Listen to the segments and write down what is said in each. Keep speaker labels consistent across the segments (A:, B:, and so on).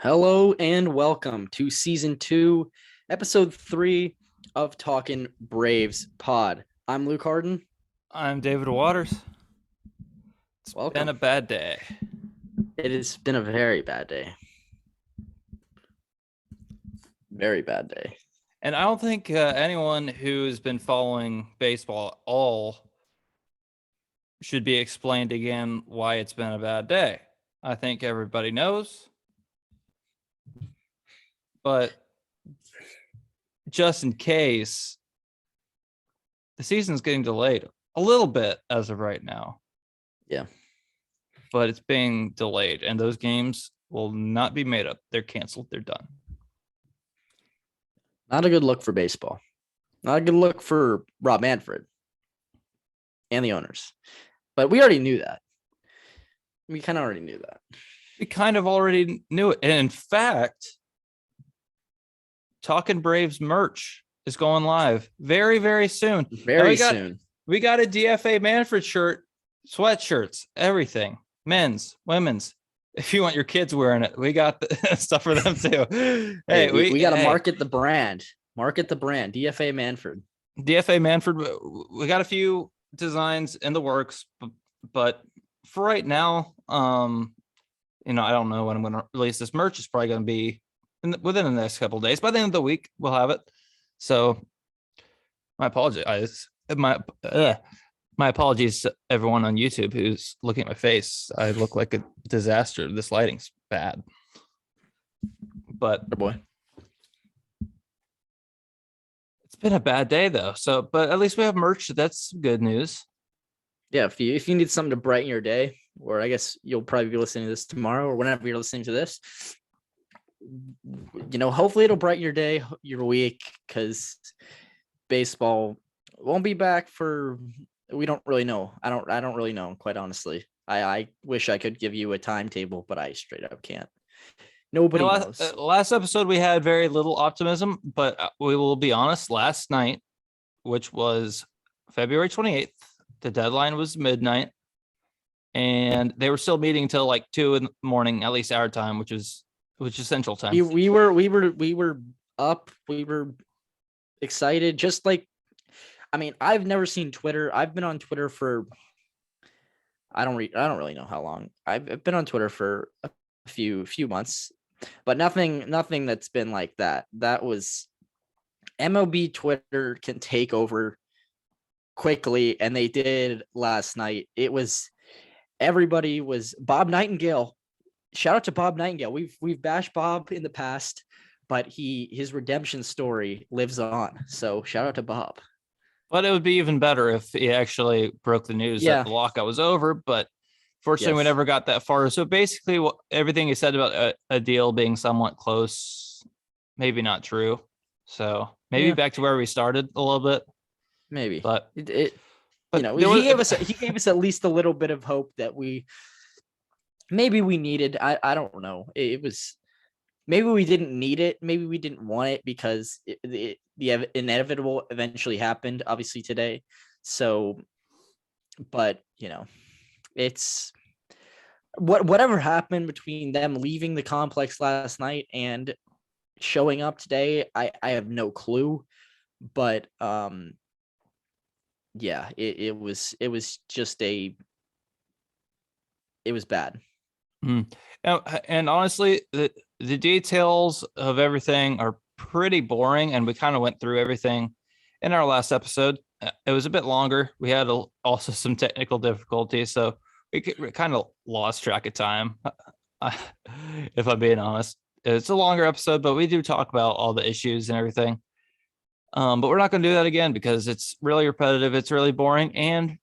A: Hello and welcome to season 2, episode 3 of Talking Braves Pod. I'm Luke Hardin.
B: I'm David Waters. It's been
A: Welcome.
B: a bad day.
A: It has been a very bad day. Very bad day.
B: And I don't think anyone who's been following baseball at all should be explained again why it's been a bad day. I think everybody knows. But just in case, the season's getting delayed a little bit as of right now.
A: Yeah.
B: But it's being delayed, and those games will not be made up. They're canceled. They're done.
A: Not a good look for baseball. Not a good look for Rob Manfred and the owners. But we already knew that. We kind of already knew that.
B: We kind of already knew it. And in fact, Talking Braves merch is going live very, very soon.
A: Very soon.
B: We got a DFA Manfred shirt, sweatshirts, everything. Men's, women's. If you want your kids wearing it, we got the stuff for them too.
A: Hey, we got to market the brand. Market the brand. DFA Manfred.
B: DFA Manfred. We got a few designs in the works, but for right now, I don't know when I'm going to release this merch. It's probably going to be within the next couple of days. By the end of the week, we'll have it. So my apologies. My apologies to everyone on YouTube who's looking at my face. I look like a disaster. This lighting's bad. But
A: oh boy,
B: it's been a bad day though. So, but at least we have merch. That's good news.
A: Yeah, if you need something to brighten your day, or I guess you'll probably be listening to this tomorrow or whenever you're listening to this, hopefully it'll brighten your day, your week, because baseball won't be back for, we don't really know. I don't really know, quite honestly. I wish I could give you a timetable, but I straight up can't. Nobody knows.
B: Last episode we had very little optimism, but we will be honest, last night, which was February 28th, the deadline was midnight, and they were still meeting until like 2 a.m, at least our time, which is Central Time.
A: We were up. We were excited. Just like, I mean, I've never seen Twitter. I've been on Twitter for, I don't really know how long. I've been on Twitter for a few months, but nothing that's been like that. That was MLB Twitter can take over quickly, and they did last night. It was, everybody was Bob Nightingale. Shout out to Bob Nightingale. We've bashed Bob in the past, but his redemption story lives on. So shout out to Bob.
B: But it would be even better if he actually broke the news that the lockout was over. But fortunately, we never got that far. So basically, everything he said about a deal being somewhat close, maybe not true. So maybe back to where we started a little bit.
A: Maybe,
B: but
A: he gave us at least a little bit of hope that we needed. I don't know. It was, maybe we didn't need it. Maybe we didn't want it because the inevitable eventually happened, obviously today. So, but it's whatever happened between them leaving the complex last night and showing up today. I have no clue, but yeah, it was just it was bad.
B: And honestly, the details of everything are pretty boring, and we kind of went through everything in our last episode. It was a bit longer. We had also some technical difficulties, so we kind of lost track of time. If I'm being honest, it's a longer episode, but we do talk about all the issues and everything. But we're not going to do that again because it's really repetitive. It's really boring, and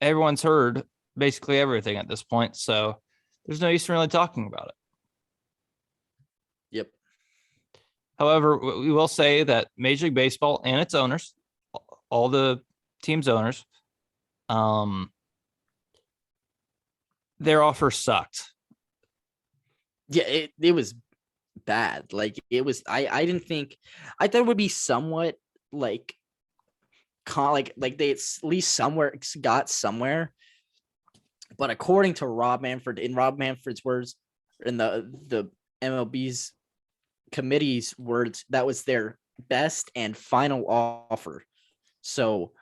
B: everyone's heard basically everything at this point. So there's no use in really talking about it.
A: Yep.
B: However, we will say that Major League Baseball and its owners, all the team's owners, their offer sucked.
A: Yeah, it was bad. Like, it was, I didn't think, I thought it would be somewhat like they at least somewhere got somewhere. But according to Rob Manfred, in Rob Manfred's words, in the MLB's committee's words, that was their best and final offer. So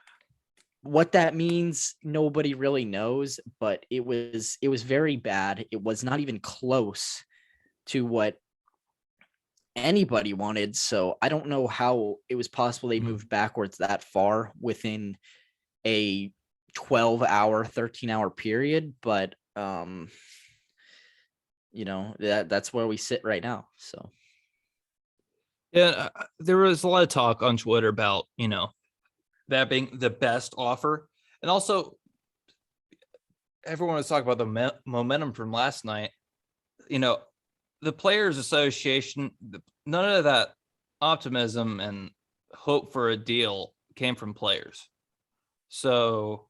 A: what that means, nobody really knows, but it was very bad. It was not even close to what anybody wanted. So I don't know how it was possible they moved backwards that far within a 12-hour, 13-hour period, but that's where we sit right now. So
B: Yeah, there was a lot of talk on Twitter about, that being the best offer. And also, everyone was talking about the momentum from last night. The Players Association, none of that optimism and hope for a deal came from players. So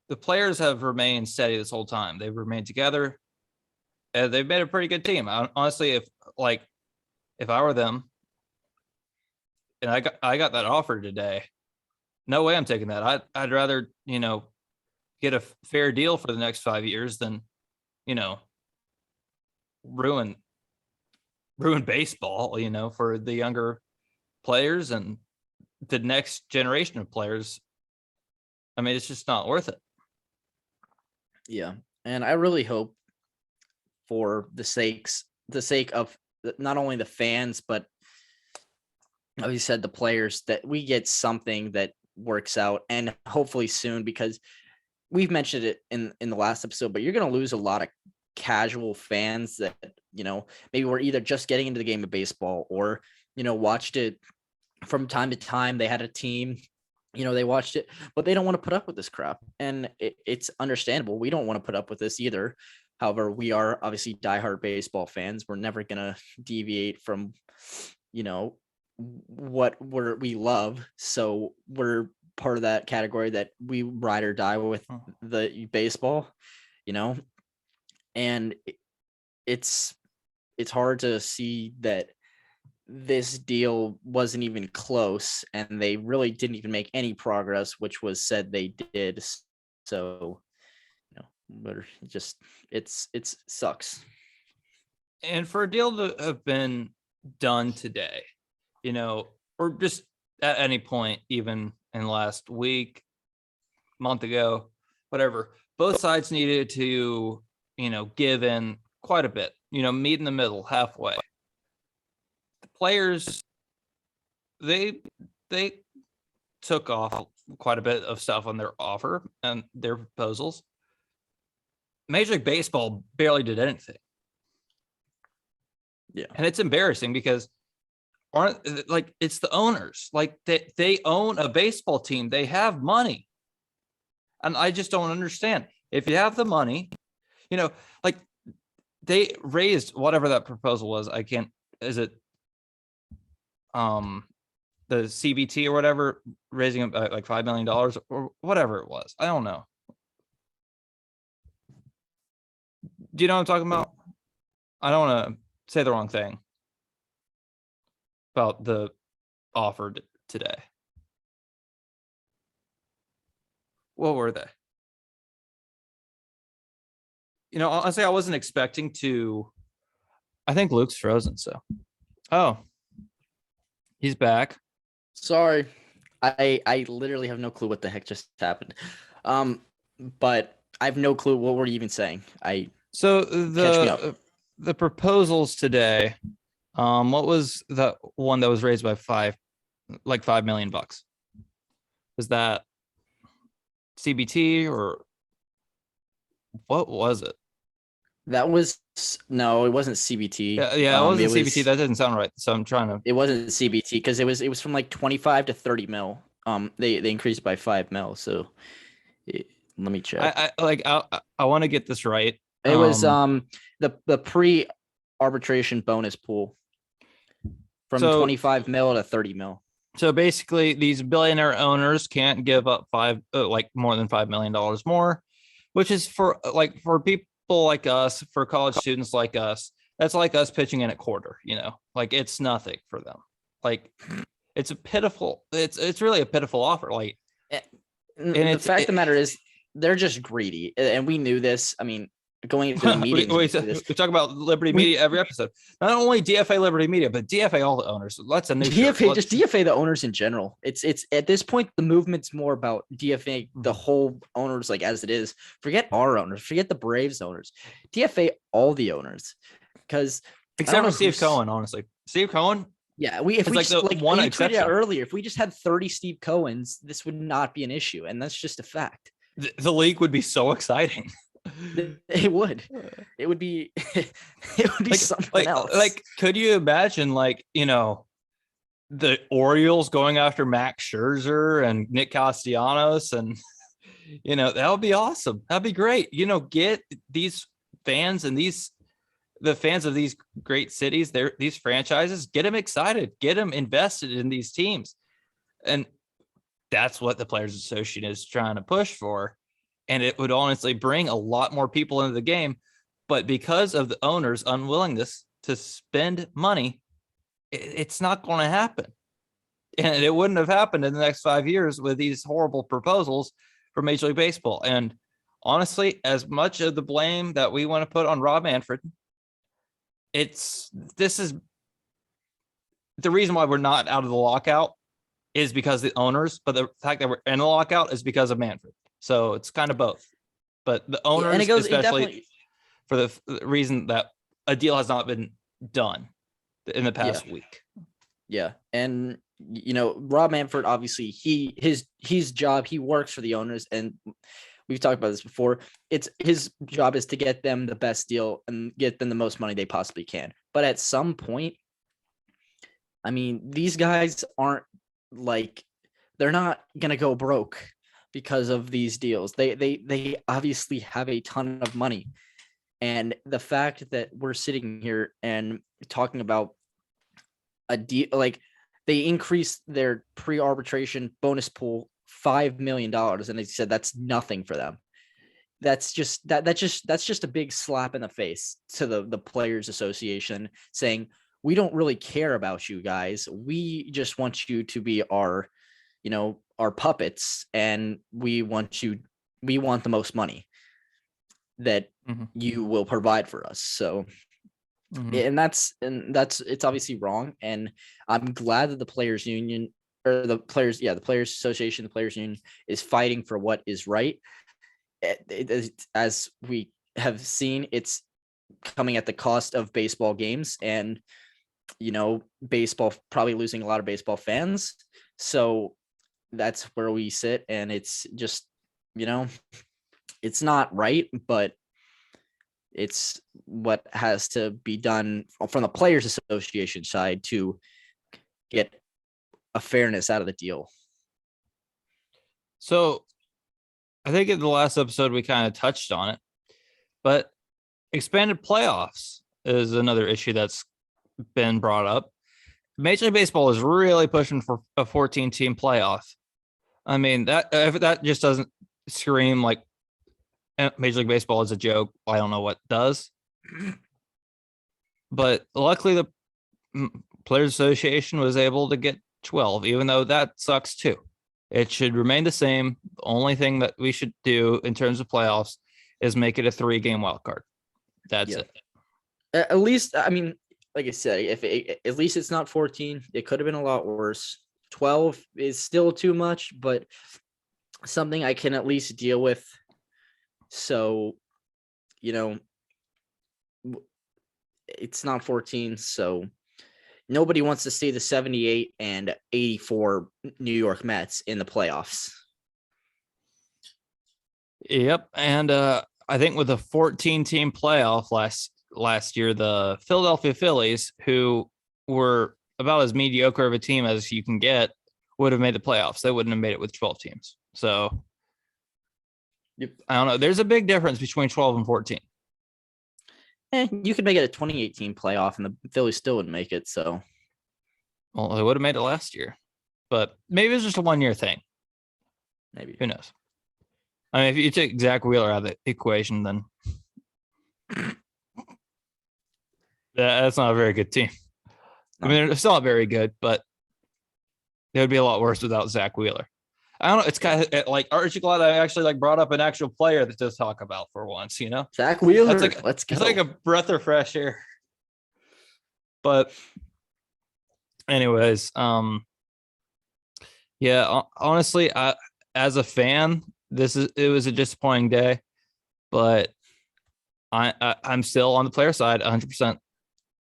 B: the players have remained steady this whole time. They've remained together. And they've made a pretty good team. Honestly, if I were them and I got that offer today, no way I'm taking that. I'd rather, get a fair deal for the next 5 years than, ruin baseball, for the younger players and the next generation of players. I mean, it's just not worth it.
A: Yeah. And I really hope, for the sake of not only the fans, but like you said, the players, that we get something that works out, and hopefully soon, because we've mentioned it in the last episode, but you're going to lose a lot of casual fans that, maybe were either just getting into the game of baseball or, watched it from time to time. They had a team, they watched it, but they don't want to put up with this crap. And it's understandable. We don't want to put up with this either. However, we are obviously diehard baseball fans. We're never going to deviate from, what we love. So we're part of that category that we ride or die with the baseball, and it's hard to see that this deal wasn't even close, and they really didn't even make any progress, which was said they did. So, but just it sucks.
B: And for a deal to have been done today, or just at any point, even in last week, month ago, whatever, both sides needed to, give in quite a bit, meet in the middle, halfway. The players, they took off quite a bit of stuff on their offer and their proposals. Major League Baseball barely did anything.
A: Yeah.
B: And it's embarrassing because it's the owners. They own a baseball team. They have money. And I just don't understand. If you have the money, they raised whatever that proposal was. Is it the CBT or whatever, raising like $5 million or whatever it was. I don't know. Do you know what I'm talking about? I don't want to say the wrong thing about the offer today. What were they? Honestly, I wasn't expecting to. I think Luke's frozen. So, he's back.
A: Sorry, I literally have no clue what the heck just happened. But I have no clue what were you even saying.
B: So
A: Catch me up.
B: The proposals today. What was the one that was raised by $5 million? Was that CBT or what was it?
A: That was no, it wasn't CBT.
B: Yeah, it wasn't CBT. That doesn't sound right. So I'm trying to.
A: It wasn't CBT because it was from like 25 to 30 mil. They increased by 5 mil. So let me check.
B: I want to get this right.
A: It was the pre-arbitration bonus pool from 25 mil to 30 mil.
B: So basically, these billionaire owners can't give up more than $5 million more, which is for people like us, for college students like us. That's like us pitching in a quarter. It's nothing for them. It's a pitiful. It's really a pitiful offer.
A: And the fact of the matter is, they're just greedy, and we knew this. I mean, going into the meetings.
B: We talk about Liberty Media every episode. Not only DFA Liberty Media, but DFA all the owners. That's a new
A: DFA, just DFA the owners in general. It's at this point the movement's more about DFA the whole owners like as it is. Forget our owners, forget the Braves owners. DFA all the owners, because
B: except for Steve Cohen, honestly. Steve Cohen.
A: Yeah, if we like just, like one exception earlier, if we just had 30 Steve Cohens, this would not be an issue, and that's just a fact.
B: The league would be so exciting.
A: It would be something else.
B: Like, could you imagine, like, you know, the Orioles going after Max Scherzer and Nick Castellanos, and you know, that would be awesome. That'd be great. You know, get these fans and the fans of these great cities, these franchises, get them excited, get them invested in these teams, and that's what the Players Association is trying to push for. And it would honestly bring a lot more people into the game. But because of the owners' unwillingness to spend money, it's not going to happen. And it wouldn't have happened in the next 5 years with these horrible proposals for Major League Baseball. And honestly, as much of the blame that we want to put on Rob Manfred, this is the reason why we're not out of the lockout is because the owners, but the fact that we're in the lockout is because of Manfred. So it's kind of both, but the owners, and especially for the reason that a deal has not been done in the past week.
A: Yeah. And, you know, Rob Manfred, obviously his job, he works for the owners, and we've talked about this before. It's his job is to get them the best deal and get them the most money they possibly can. But at some point, I mean, these guys aren't like, they're not going to go broke because of these deals. They obviously have a ton of money. And the fact that we're sitting here and talking about a deal, like they increased their pre-arbitration bonus pool $5 million, and they said that's nothing for them. That's just a big slap in the face to the Players Association, saying we don't really care about you guys. We just want you to be our puppets, and we want the most money that you will provide for us. So, and that's it's obviously wrong. And I'm glad that the Players Union or the Players Association, the Players Union is fighting for what is right. As we have seen, it's coming at the cost of baseball games, and, you know, baseball probably losing a lot of baseball fans. So that's where we sit, and it's just, you know, it's not right, but it's what has to be done from the Players Association side to get a fairness out of the deal.
B: So I think in the last episode we kind of touched on it, but expanded playoffs is another issue that's been brought up. Major League Baseball is really pushing for a 14-team playoff. I mean, that just doesn't scream like Major League Baseball is a joke. I don't know what does. But luckily, the Players Association was able to get 12, even though that sucks too. It should remain the same. The only thing that we should do in terms of playoffs is make it a 3-game wild card. That's it.
A: At least, I mean, like I said, at least it's not 14. It could have been a lot worse. 12 is still too much, but something I can at least deal with. So, you know, it's not 14. So nobody wants to see the 78 and 84 New York Mets in the playoffs.
B: Yep. And I think with a 14-team playoff last year, the Philadelphia Phillies, who were about as mediocre of a team as you can get, would have made the playoffs. They wouldn't have made it with 12 teams. So I don't know. There's a big difference between 12 and 14.
A: You could make it a 2018 playoff, and the Phillies still wouldn't make it. So,
B: well, they would have made it last year, but maybe it's just a 1-year thing.
A: Maybe.
B: Who knows? I mean, if you take Zach Wheeler out of the equation, then that's not a very good team. I mean, it's not very good, but it would be a lot worse without Zach Wheeler. I don't know. It's kind of like, aren't you glad I actually like brought up an actual player to talk about for once? You know,
A: Zach Wheeler,
B: that's like
A: let's go.
B: it's like a breath of fresh air. But anyways, yeah, honestly, as a fan, it was a disappointing day, but I'm still on the player side 100%.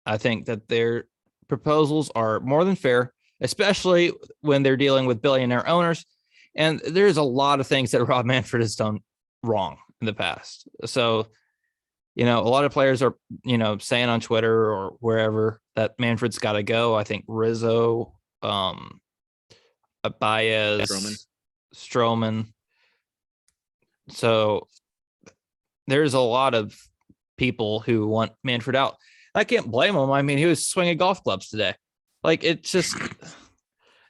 B: I think that their proposals are more than fair, especially when they're dealing with billionaire owners. And there's a lot of things that Rob Manfred has done wrong in the past. So, a lot of players are, saying on Twitter or wherever that Manfred's got to go. I think Rizzo, Baez, Stroman. So there's a lot of people who want Manfred out. I can't blame him. I mean, he was swinging golf clubs today. Like, it's just,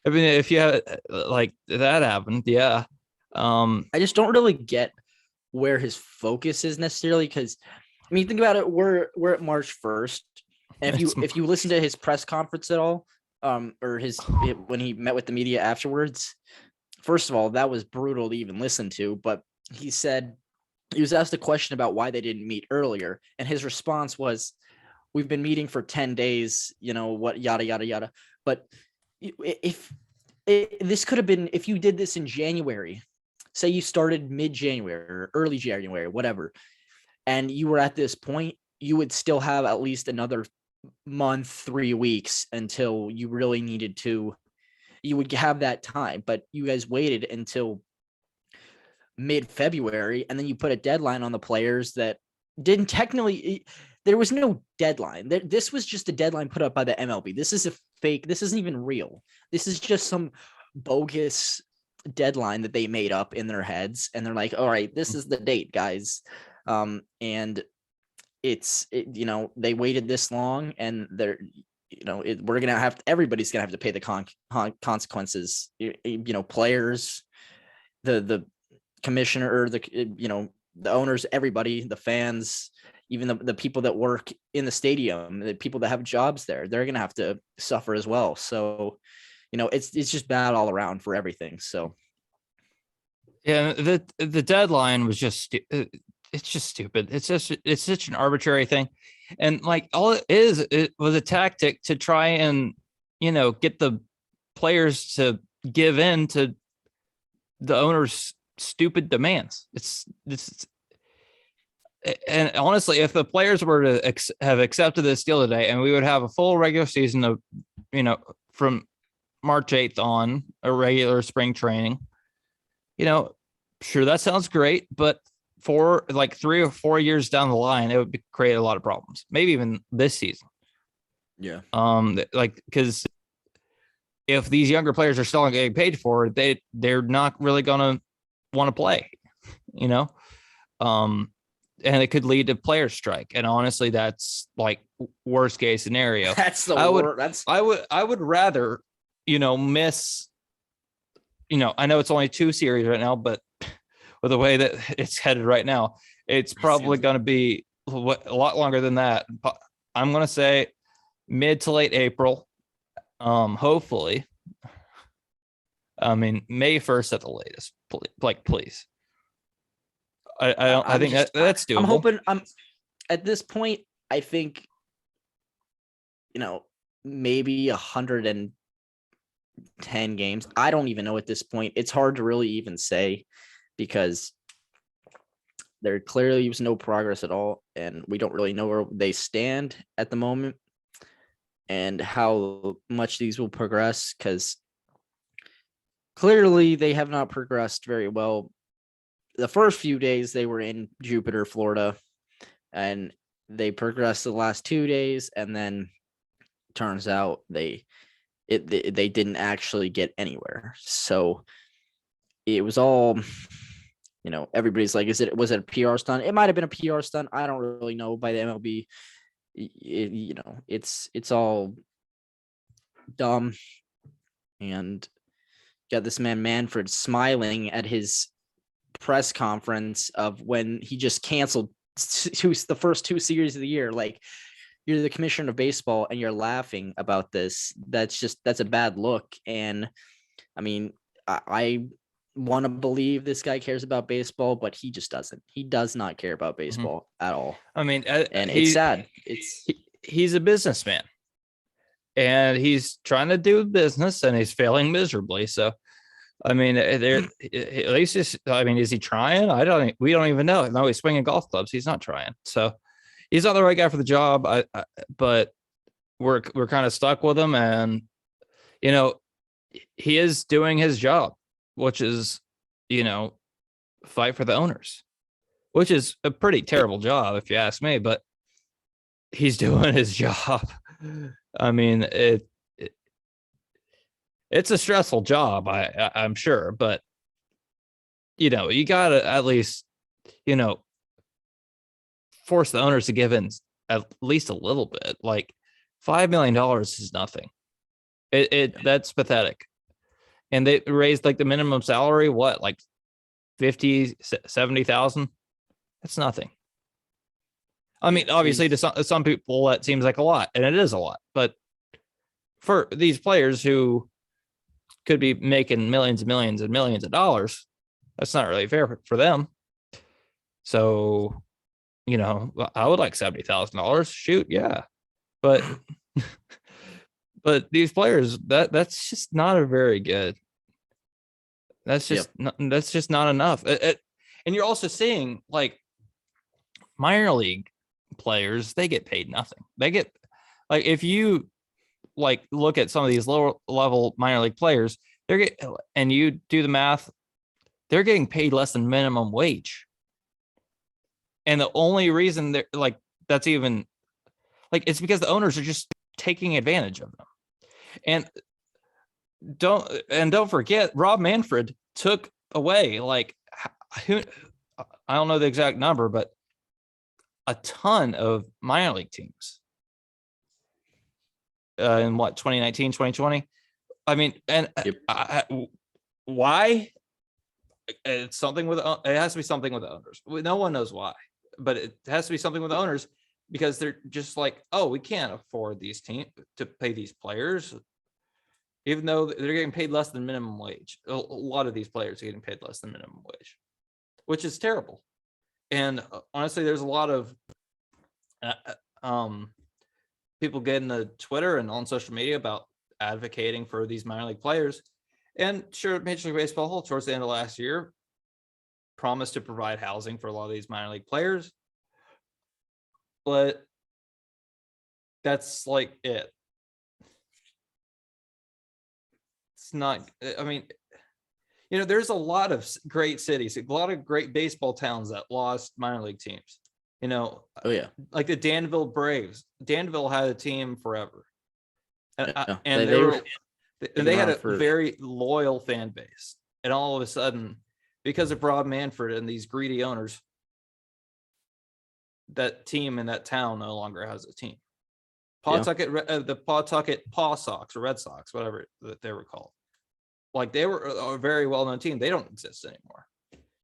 B: I mean, if you have like that happened, yeah.
A: I just don't really get where his focus is necessarily, because I mean, think about it. We're at March 1st, and if you listen to his press conference at all, or when he met with the media afterwards, first of all, that was brutal to even listen to. But he was asked a question about why they didn't meet earlier, and his response was, "We've been meeting for 10 days, what, yada yada yada." But if this could have been, if you did this in January, say you started mid-January or early January, whatever, and you were at this point, you would still have at least another month, 3 weeks until you really needed to. You would have that time, but you guys waited until mid-February, and then you put a deadline on the players that didn't technically. There was no deadline. This was just a deadline put up by the MLB. This is a fake. This isn't even real. This is just some bogus deadline that they made up in their heads, and they're like, all right, this is the date, guys. And they waited this long, and they're, we're going to have, everybody's going to have to pay the consequences, players, the commissioner, or the owners, everybody, the fans, even the people that work in the stadium, the people that have jobs there, they're going to have to suffer as well. So, it's just bad all around for everything. So.
B: Yeah, the deadline was just, it's just stupid. It's such an arbitrary thing. And like, all it was a tactic to try and, get the players to give in to the owner's stupid demands. And honestly, if the players were to have accepted this deal today, and we would have a full regular season of, from March 8th on, a regular spring training, sure, that sounds great, but for like 3 or 4 years down the line, it would create a lot of problems. Maybe even this season.
A: Yeah.
B: Because if these younger players are still not getting paid for it, they're not really gonna want to play, and it could lead to player strike. And honestly, that's like worst case scenario.
A: That's the worst.
B: I would rather, miss. I know it's only 2 series right now, but with the way that it's headed right now, it's probably going to be a lot longer than that. I'm going to say mid to late April. Hopefully. I mean, May 1st at the latest. Please. I think that's doable.
A: I'm hoping. At this point, I think, maybe 110 games. I don't even know at this point. It's hard to really even say, because there clearly was no progress at all, and we don't really know where they stand at the moment and how much these will progress, because clearly they have not progressed very well. The first few days they were in Jupiter, Florida, and they progressed the last 2 days, and then turns out they didn't actually get anywhere. So it was all, everybody's like, was it a PR stunt? It might have been a PR stunt. I don't really know, by the MLB. It's all dumb. And got this man Manfred smiling at his press conference of when he just canceled the first 2 series of the year. Like, you're the commissioner of baseball and you're laughing about this. That's a bad look. And I mean, I want to believe this guy cares about baseball, but he just doesn't. He does not care about baseball at all.
B: I mean,
A: And it's sad.
B: He's a businessman, and he's trying to do business, and he's failing miserably. So, I mean, at least is he trying? We don't even know. No, he's swinging golf clubs. He's not trying. So, he's not the right guy for the job. But we're kind of stuck with him, and he is doing his job, which is, fight for the owners, which is a pretty terrible job if you ask me, but he's doing his job. I mean, it's a stressful job, I'm sure, but you gotta at least, force the owners to give in at least a little bit. Like $5 million is nothing. That's pathetic. And they raised like the minimum salary, what, like 50, 70,000? That's nothing. I mean, obviously to some people that seems like a lot, and it is a lot, but for these players who could be making millions and millions and millions of dollars, that's not really fair for them. So, I would like $70,000. Shoot, yeah. But but these players, that's just not a very good. That's just not enough. And you're also seeing like minor league players, they get paid nothing. They get, like, if you like look at some of these lower level minor league players, and you do the math, they're getting paid less than minimum wage. And the only reason they're like, that's even like, it's because the owners are just taking advantage of them. And don't forget, Rob Manfred took away, like, I don't know the exact number, but a ton of minor league teams in 2019, 2020. I mean, and why? It's something with, it has to be something with the owners. No one knows why, but it has to be something with the owners, because they're just like, oh, we can't afford these teams to pay these players, even though they're getting paid less than minimum wage. A lot of these players are getting paid less than minimum wage, which is terrible. And honestly, there's a lot of people getting to Twitter and on social media about advocating for these minor league players. And sure, Major League Baseball, towards the end of last year, promised to provide housing for a lot of these minor league players. But that's like it. It's not, I mean, there's a lot of great cities, a lot of great baseball towns that lost minor league teams.
A: Oh yeah,
B: like the Danville Braves. Danville had a team forever, and they had a very loyal fan base. And all of a sudden, because of Rob Manfred and these greedy owners, that team in that town no longer has a team. The Pawtucket Paw Sox or Red Sox, whatever that they were called. Like, they were a very well-known team. They don't exist anymore.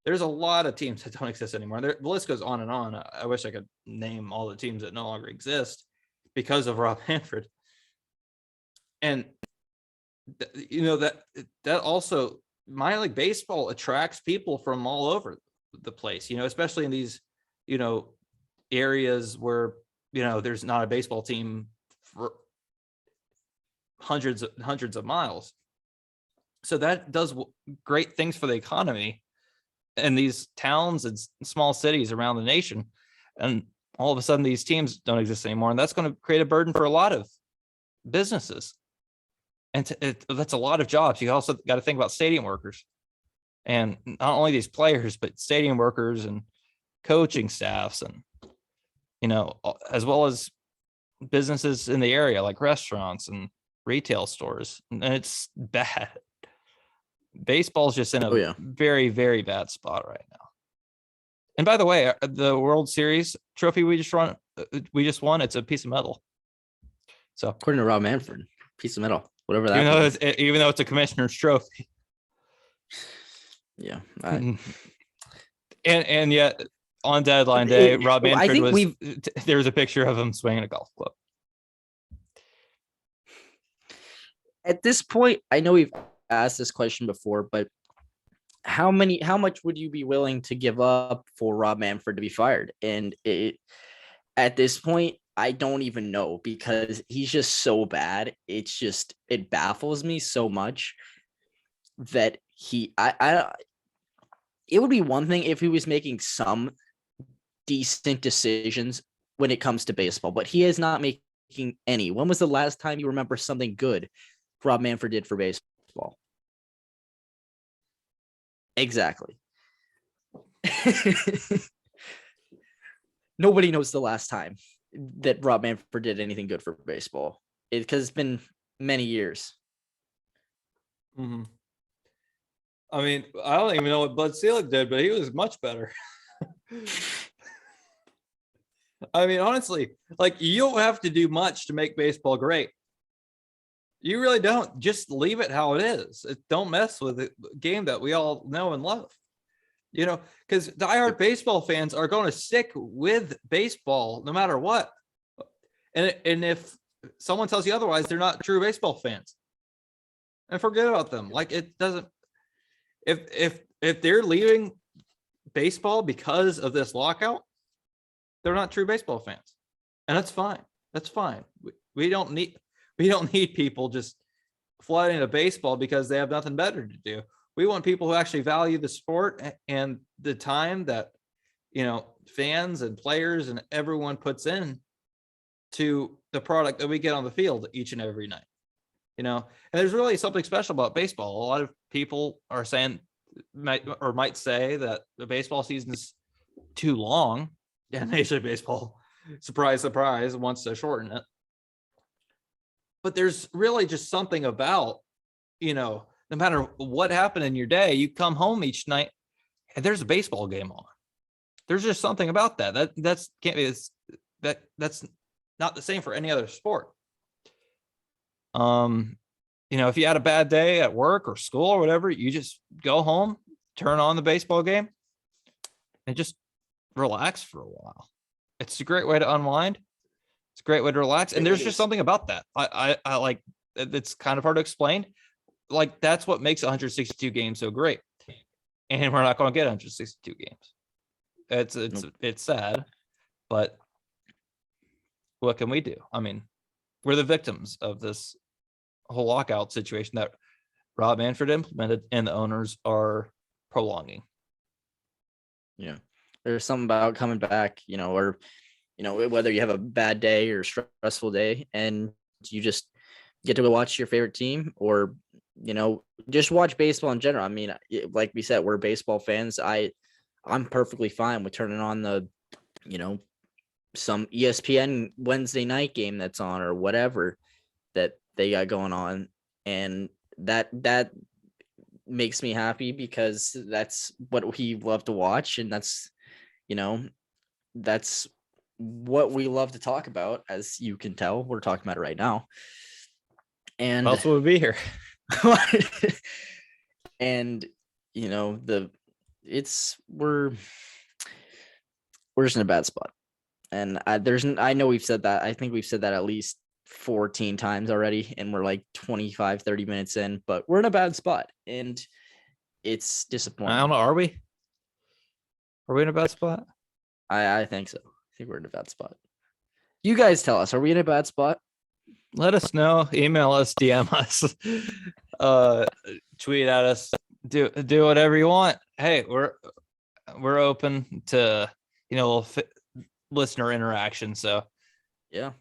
B: There's a lot of teams that don't exist anymore. The list goes on and on. I wish I could name all the teams that no longer exist because of Rob Manfred. And that also, minor league baseball attracts people from all over the place, especially in these, areas where, there's not a baseball team for hundreds of miles. So that does great things for the economy in these towns and small cities around the nation. And all of a sudden these teams don't exist anymore. And that's going to create a burden for a lot of businesses. And that's a lot of jobs. You also got to think about stadium workers, and not only these players, but stadium workers and coaching staffs, and, as well as businesses in the area like restaurants and retail stores. And it's bad. Baseball's just in a very, very bad spot right now. And by the way, the World Series trophy we just won, it's a piece of metal. So
A: according to Rob Manfred, piece of metal, whatever that.
B: Even though it's a commissioner's trophy.
A: Yeah.
B: And yet on deadline day, Rob Manfred there was a picture of him swinging a golf club.
A: At this point, I know we've asked this question before, but how much would you be willing to give up for Rob Manfred to be fired? And at this point, I don't even know, because he's just so bad. It baffles me so much that it would be one thing if he was making some decent decisions when it comes to baseball, but he is not making any. When was the last time you remember something good Rob Manfred did for baseball? Exactly. Nobody knows the last time that Rob Manfred did anything good for baseball, because it's been many years.
B: Mm-hmm. I mean, I don't even know what Bud Selig did, but he was much better. I mean, honestly, like, you don't have to do much to make baseball great. You really don't. Just leave it how it is. Don't mess with the game that we all know and love. You know, because diehard baseball fans are going to stick with baseball no matter what. And if someone tells you otherwise, they're not true baseball fans. And forget about them. Like, it doesn't. If they're leaving baseball because of this lockout, they're not true baseball fans, and that's fine. That's fine. We don't need people just flooding into baseball because they have nothing better to do. We want people who actually value the sport and the time that, you know, fans and players and everyone puts in to the product that we get on the field each and every night. You know, and there's really something special about baseball. A lot of people are saying, might say, that the baseball season is too long. Yeah, Major League Baseball, surprise, surprise, wants to shorten it. But there's really just something about, you know, no matter what happened in your day, you come home each night and there's a baseball game on. There's just something about that. That's can't be that's not the same for any other sport. You know, if you had a bad day at work or school or whatever, you just go home, turn on the baseball game, and just relax for a while. It's a great way to unwind. It's a great way to relax. And there's just something about that. I like, it's kind of hard to explain. Like, that's what makes 162 games so great. And we're not going to get 162 games. It's sad, but what can we do? I mean, we're the victims of this whole lockout situation that Rob Manfred implemented and the owners are prolonging.
A: Yeah. There's something about coming back, you know, or, you know, whether you have a bad day or stressful day and you just get to watch your favorite team, or, you know, just watch baseball in general. I mean, like we said, we're baseball fans. I'm perfectly fine with turning on the, you know, some ESPN Wednesday night game that's on, or whatever that they got going on. And that makes me happy, because that's what we love to watch. And that's, you know, that's what we love to talk about. As you can tell, we're talking about it right now. And
B: else would be here.
A: And, you know, we're just in a bad spot. And I know we've said that. I think we've said that at least 14 times already, and we're like 25-30 minutes in, but we're in a bad spot, and it's disappointing.
B: I don't know. Are we in a bad spot?
A: I think so. I think we're in a bad spot. You guys tell us, are we in a bad spot?
B: Let us know. Email us, DM us, tweet at us, do whatever you want. Hey, we're open to, you know, listener interaction. So
A: yeah,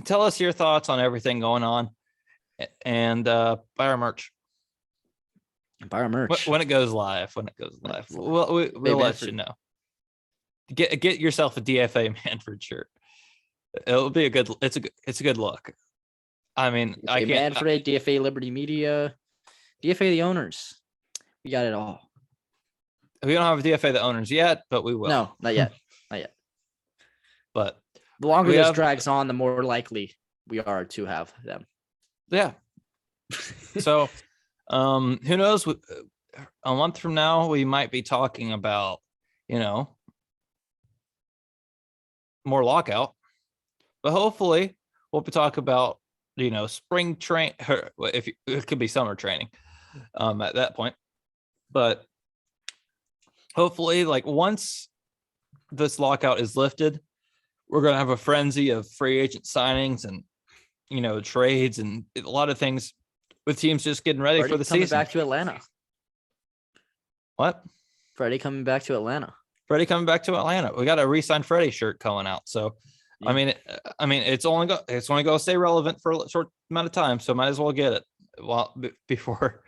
B: tell us your thoughts on everything going on, and buy our merch.
A: Buy our merch
B: when it goes live. We'll let you know. Get yourself a DFA Manfred shirt. It'll be it's a good look. I mean,
A: DFA Manfred, DFA Liberty Media, DFA the owners. We got it all.
B: We don't have a DFA the owners yet, but we will.
A: No, not yet. Not yet.
B: But
A: the longer this drags on, the more likely we are to have them.
B: Yeah. So, who knows? A month from now, we might be talking about, you know, more lockout, but hopefully we'll be talking about, you know, spring train, it could be summer training at that point. But hopefully, like once this lockout is lifted, we're going to have a frenzy of free agent signings and, trades and a lot of things with teams just getting ready for the
A: coming
B: season.
A: back to Atlanta.
B: What?
A: Freddie coming back to Atlanta.
B: Freddie coming back to Atlanta. We got a re-signed Freddie shirt coming out. So, yeah. I mean, it's only going to stay relevant for a short amount of time. So might as well get it before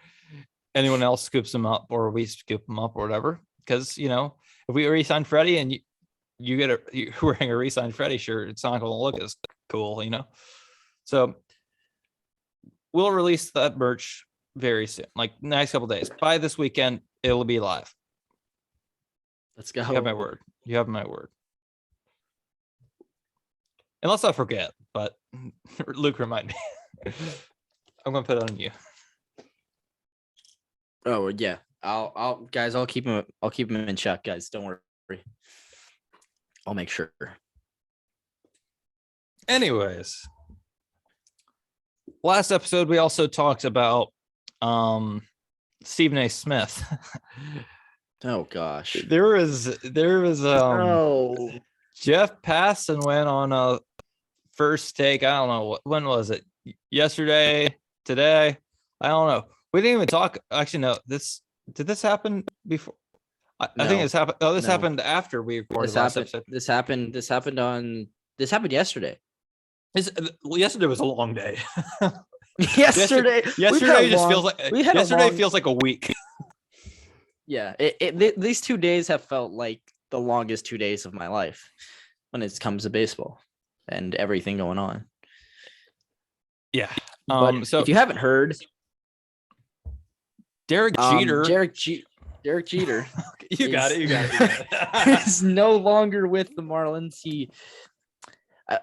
B: anyone else scoops them up or we scoop them up or whatever. Because, if we re-sign Freddie and you're wearing a re-signed Freddie shirt, it's not going to look as cool, So we'll release that merch very soon, like next couple days. By this weekend, it'll be live.
A: Let's go.
B: You have my word. Unless I forget, but Luke remind me. I'm gonna put it on you.
A: Oh yeah, I'll keep him in check, guys. Don't worry. I'll make sure.
B: Anyways, last episode we also talked about Stephen A. Smith.
A: Oh gosh.
B: There was Jeff Passan went on a first take. I don't know when was it? Yesterday, today? I don't know. We didn't even talk. Actually, no. Did this happen before? I think it's happened. Oh, this happened after we recorded last episode.
A: This happened yesterday.
B: Yesterday was a long day.
A: Yesterday
B: feels like a week.
A: Yeah, these 2 days have felt like the longest 2 days of my life when it comes to baseball and everything going on.
B: Yeah.
A: So if you haven't heard,
B: Derek Jeter.
A: Derek Jeter.
B: You got it.
A: Is no longer with the Marlins. He.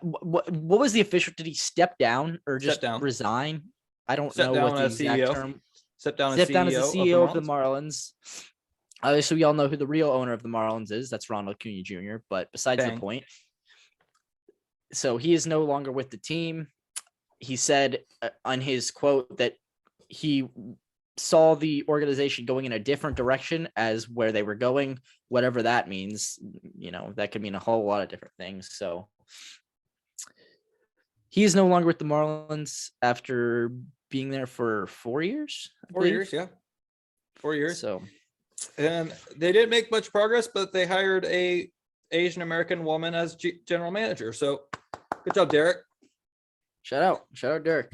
A: What was the official? Did he step down or just resign? I don't know what the exact term.
B: Step down as CEO
A: of the Marlins. So we all know who the real owner of the Marlins is. That's Ronald Acuna Jr. But besides the point, so he is no longer with the team. He said on his quote that he saw the organization going in a different direction as where they were going, whatever that means. That could mean a whole lot of different things. So he is no longer with the Marlins after being there for 4 years.
B: 4 years, yeah. 4 years.
A: So,
B: and they didn't make much progress, but they hired a Asian American woman as general manager. So, good job, Derek.
A: Shout out, Derek.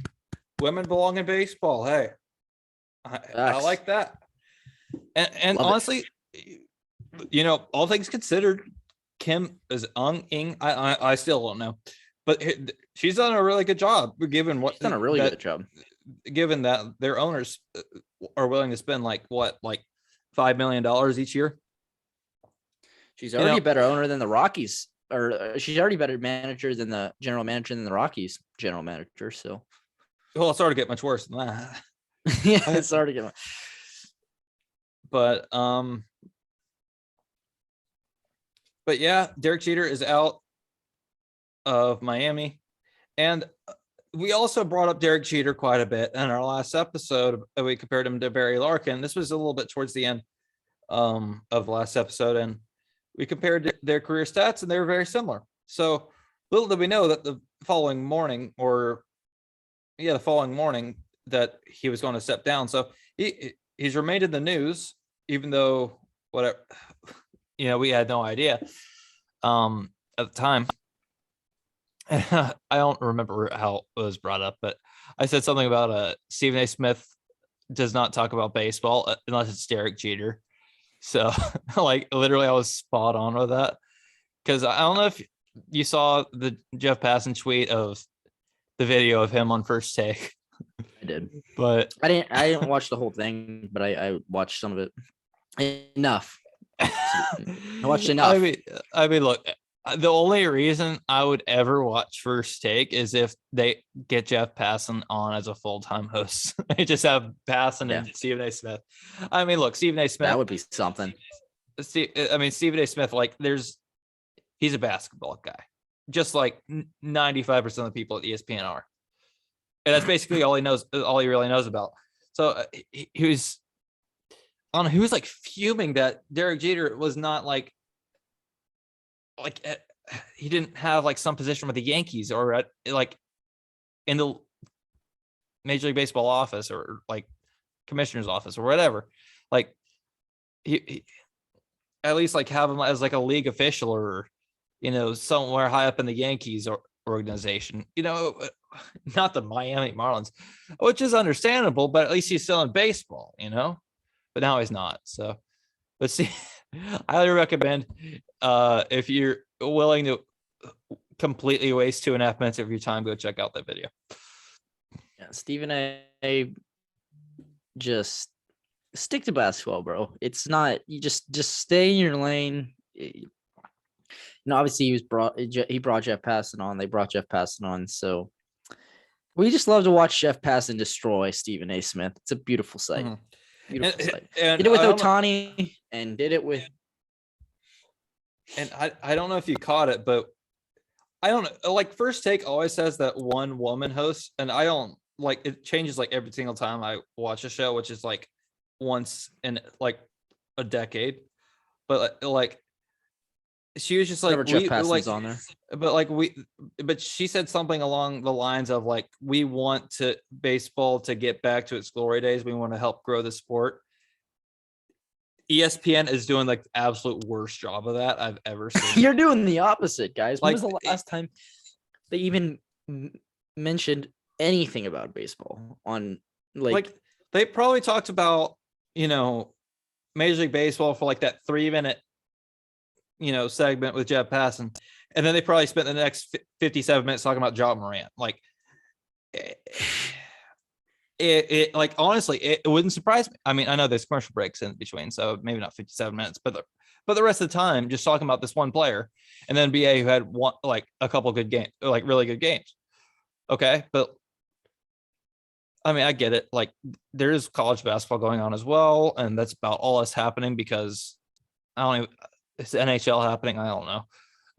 B: Women belong in baseball. Hey, I like that. And honestly, all things considered, Kim is Ing. I still don't know, but she's done a really good job. Given good job. Given that their owners are willing to spend like $5 million each year.
A: She's already a better owner than the Rockies, or she's already better manager than the general manager than the Rockies general manager. So,
B: well, it's already get much worse than that.
A: Yeah, it's already getting.
B: But yeah, Derek Jeter is out of Miami, and we also brought up Derek Jeter quite a bit in our last episode. We compared him to Barry Larkin. This was a little bit towards the end of the last episode, and we compared their career stats, and they were very similar. So little did we know that the following morning that he was going to step down. So he's remained in the news, even though we had no idea at the time. I don't remember how it was brought up, but I said something about Stephen A. Smith does not talk about baseball unless it's Derek Jeter. So literally I was spot on with that, because I don't know if you saw the Jeff Passan tweet of the video of him on First Take.
A: I did,
B: but
A: I didn't watch the whole thing, but I watched some of it. Enough. I watched enough.
B: I mean, look, the only reason I would ever watch First Take is if they get Jeff Passan on as a full-time host. They just have Passan and Stephen A. Smith. I mean, look, Stephen A. Smith.
A: That would be something.
B: Stephen A. Smith, he's a basketball guy, just like 95% of the people at ESPN are. And that's basically all he knows, all he really knows about. So he was, he was like fuming that Derek Jeter was not like he didn't have like some position with the Yankees or at like in the Major League Baseball office or like commissioner's office or whatever. Like he at least like have him as like a league official or, somewhere high up in the Yankees or organization, not the Miami Marlins, which is understandable, but at least he's still in baseball, but now he's not. So, but see, I highly recommend if you're willing to completely waste 2.5 minutes of your time, go check out that video.
A: Yeah, Stephen A. Just stick to basketball, bro. It's not, you just stay in your lane. Obviously he brought Jeff Passan on. They brought Jeff Passan on. So we just love to watch Jeff Passan destroy Stephen A. Smith. It's a beautiful sight.
B: Mm-hmm.
A: Beautiful sight.
B: And
A: did it with Ohtani and did it with.
B: And I don't know if you caught it, but I don't know. Like First Take always says that one woman host, and I don't like it changes like every single time I watch a show, which is like once in like a decade. But like she was just like
A: Jeff Passan's on there.
B: But she said something along the lines of like, we want baseball to get back to its glory days. We want to help grow the sport. ESPN is doing like the absolute worst job of that I've ever seen.
A: You're doing the opposite, guys. When was the last time they even mentioned anything about baseball on like
B: they probably talked about, Major League Baseball for like that 3-minute, segment with Jeff Passan. And then they probably spent the next 57 minutes talking about John Morant. Like it like, honestly, it wouldn't surprise me. I mean, I know there's commercial breaks in between, so maybe not 57 minutes, but the rest of the time, just talking about this one player and then BA who had one, like a couple good games, like really good games. Okay. But I mean, I get it. Like there's college basketball going on as well. And that's about all that's happening because it's the NHL happening. I don't know.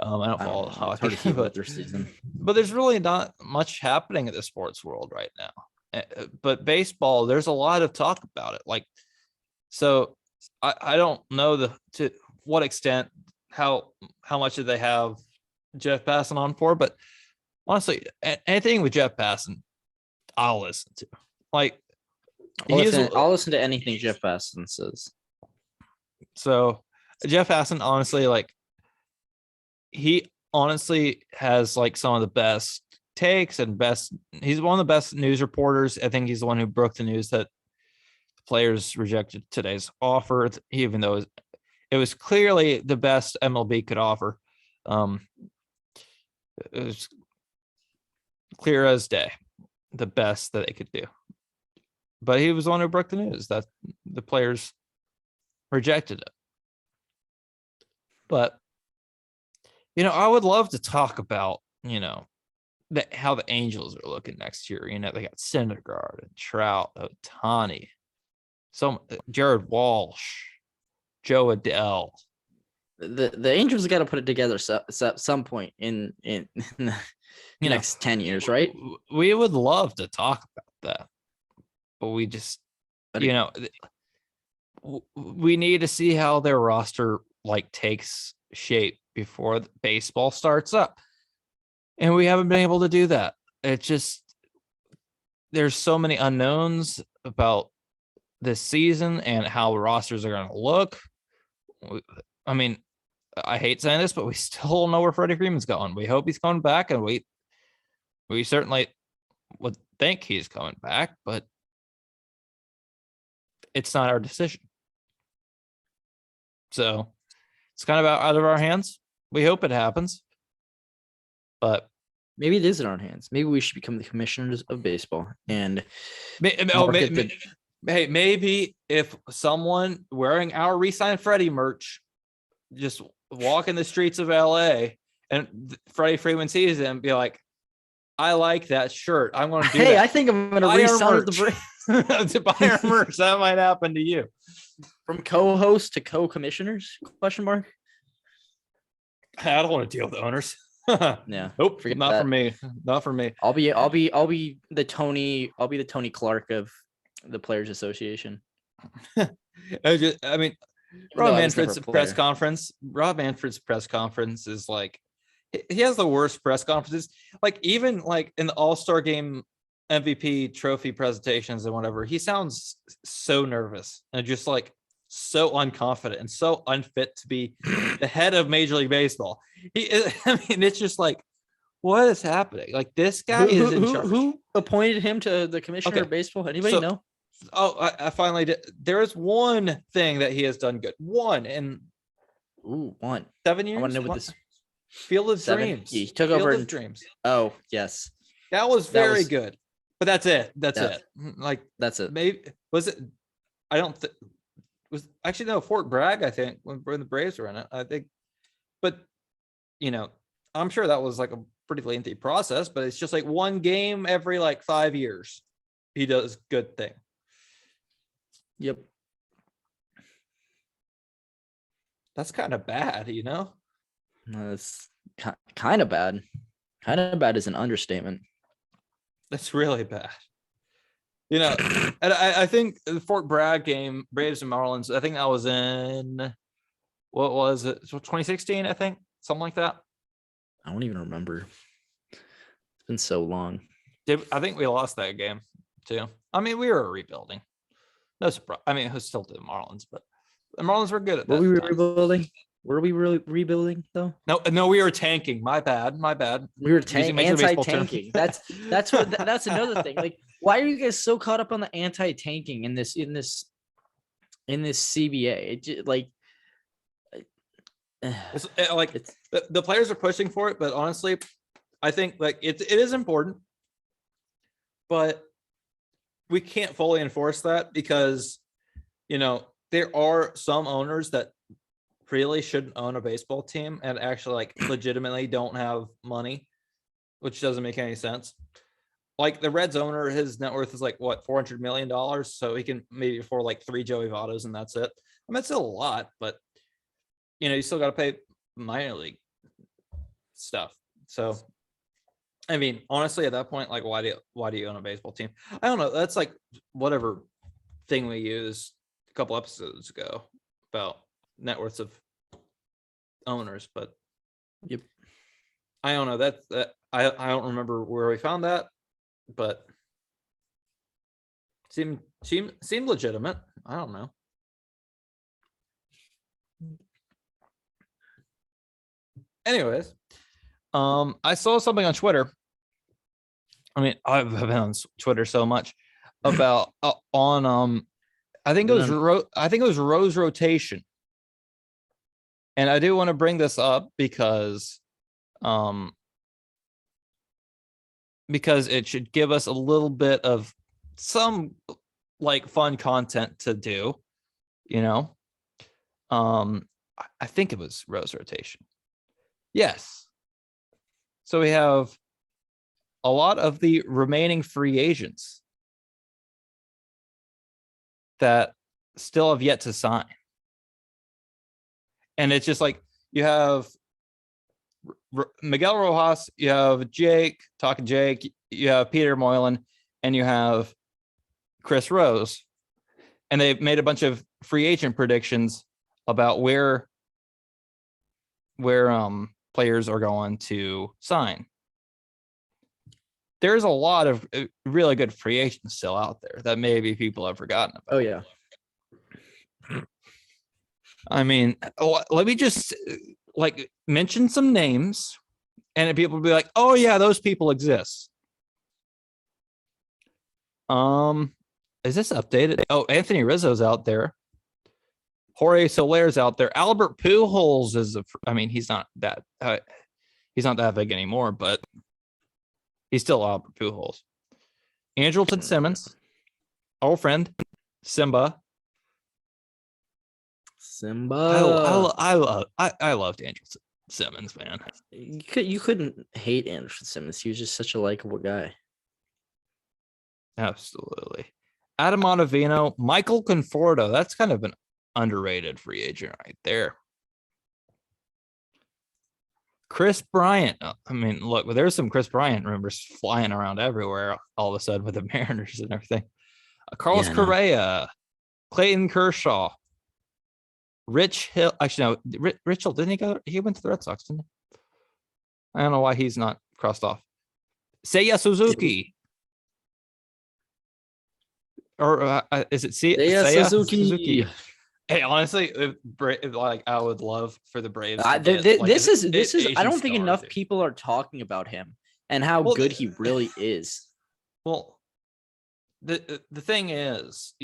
B: I don't follow hockey, but there's really not much happening in the sports world right now. But baseball, there's a lot of talk about it. Like, so I don't know to what extent, how much did they have Jeff Passan on for, but honestly, anything with Jeff Passan, I'll listen to. Like,
A: I'll listen to anything Jeff Passan says.
B: So Jeff Passan, honestly, like he honestly has like some of the best takes and he's one of the best news reporters. I think he's the one who broke the news that the players rejected today's offer, even though it was clearly the best MLB could offer. It was clear as day, the best that they could do. But he was the one who broke the news that the players rejected it. But, I would love to talk about, how the Angels are looking next year. They got Syndergaard and Trout, Ohtani, Jared Walsh, Joe Adele.
A: The Angels got to put it together at some point in the next 10 years, right?
B: We would love to talk about that, but we just, we need to see how their roster like takes shape before the baseball starts up. And we haven't been able to do that. It's just, there's so many unknowns about this season and how the rosters are going to look. I mean, I hate saying this, but we still don't know where Freddie Freeman's going. We hope he's coming back, and we certainly would think he's coming back, but it's not our decision. So it's kind of out of our hands. We hope it happens, but
A: maybe it is in our hands. Maybe we should become the commissioners of baseball. And
B: maybe if someone wearing our Resign Freddie merch just walk in the streets of LA and Freddie Freeman sees him, be like, I like that shirt. I'm going to do that.
A: Hey, I think I'm going to resign the
B: to buy our merch. That might happen to you.
A: From co-host to co-commissioners? Question mark.
B: I don't want to deal with the owners.
A: Yeah.
B: Nope. Not for me. Not for me.
A: I'll be the Tony Clark of the Players Association.
B: I mean,
A: Even though I was never a player.
B: Rob Manfred's press conference is like, he has the worst press conferences. Like even like in the All-Star game MVP trophy presentations and whatever, he sounds so nervous and just like so unconfident and so unfit to be the head of Major League Baseball. I mean, it's just like, what is happening? Like this guy is in charge.
A: Who appointed him to the commissioner of baseball? Anybody know?
B: Oh, I finally did. There is one thing that he has done good. One in 7 years.
A: I want to know what this
B: Field of Dreams.
A: He took
B: Field
A: over
B: of Dreams.
A: Oh, yes.
B: That was very good. But that's it. That's it. Like
A: that's it.
B: Maybe was it? I don't think was actually no Fort Bragg. I think when the Braves were in it. I think, but I'm sure that was like a pretty lengthy process. But it's just like one game every like 5 years. He does good thing.
A: Yep.
B: That's kind of bad,
A: That's kind of bad. Kind of bad is an understatement.
B: That's really bad. And I think the Fort Bragg game, Braves and Marlins, I think that was in, what was it? 2016, I think, something like that.
A: I don't even remember. It's been so long.
B: I think we lost that game too. I mean, we were rebuilding. No surprise. I mean, it was still the Marlins, but the Marlins were good at that.
A: Were we rebuilding? Were we really rebuilding though?
B: No, we were tanking. My bad.
A: We were anti-tanking. That's another thing. Like, why are you guys so caught up on the anti-tanking in this CBA?
B: The players are pushing for it, but honestly, I think like it is important, but we can't fully enforce that because there are some owners that really shouldn't own a baseball team and actually like legitimately don't have money, which doesn't make any sense. Like the Reds owner, his net worth is like what, $400 million, so he can maybe afford like 3 Joey Vottos and that's it. I mean, it's still a lot, but you still got to pay minor league stuff. So I mean, honestly, at that point, like, why do you own a baseball team? I don't know. That's like whatever thing we used a couple episodes ago about net worths of owners, but
A: yep.
B: I don't know that I don't remember where we found that, but seemed legitimate. I don't know. Anyways, I saw something on Twitter. I mean, I've been on Twitter so much about I think it was Rose rotation. And I do want to bring this up because it should give us a little bit of some like fun content to do, I think it was Rose rotation. Yes. So we have a lot of the remaining free agents that still have yet to sign. And it's just like you have Miguel Rojas, you have Jake, you have Peter Moylan, and you have Chris Rose. And they've made a bunch of free agent predictions about where players are going to sign. There's a lot of really good free agents still out there that maybe people have forgotten about.
A: Oh, yeah.
B: I mean, let me just like mention some names and people will be like, oh yeah, those people exist. Is this updated? Oh, Anthony Rizzo's out there. Jorge Soler's out there. Albert Pujols is he's not that big anymore, but he's still Albert Pujols. Andrelton Simmons, old friend, Simba. I loved Andrelton Simmons, man.
A: You couldn't hate Andrelton Simmons. He was just such a likable guy.
B: Absolutely. Adam Ottavino, Michael Conforto. That's kind of an underrated free agent right there. Chris Bryant. I mean, look, there's some Chris Bryant rumors flying around everywhere all of a sudden with the Mariners and everything. Carlos Correa. Clayton Kershaw, Rich Hill. Actually, no, Rich Hill, didn't he go? He went to the Red Sox, didn't he? I don't know why he's not crossed off. Seiya Suzuki. Or is it Seiya
A: Suzuki?
B: Hey, honestly, like I would love for the Braves. To
A: This is.
B: Asian
A: I don't think
B: star,
A: enough
B: dude.
A: people are talking about him and how
B: Well,
A: good he really is.
B: Well, the thing is,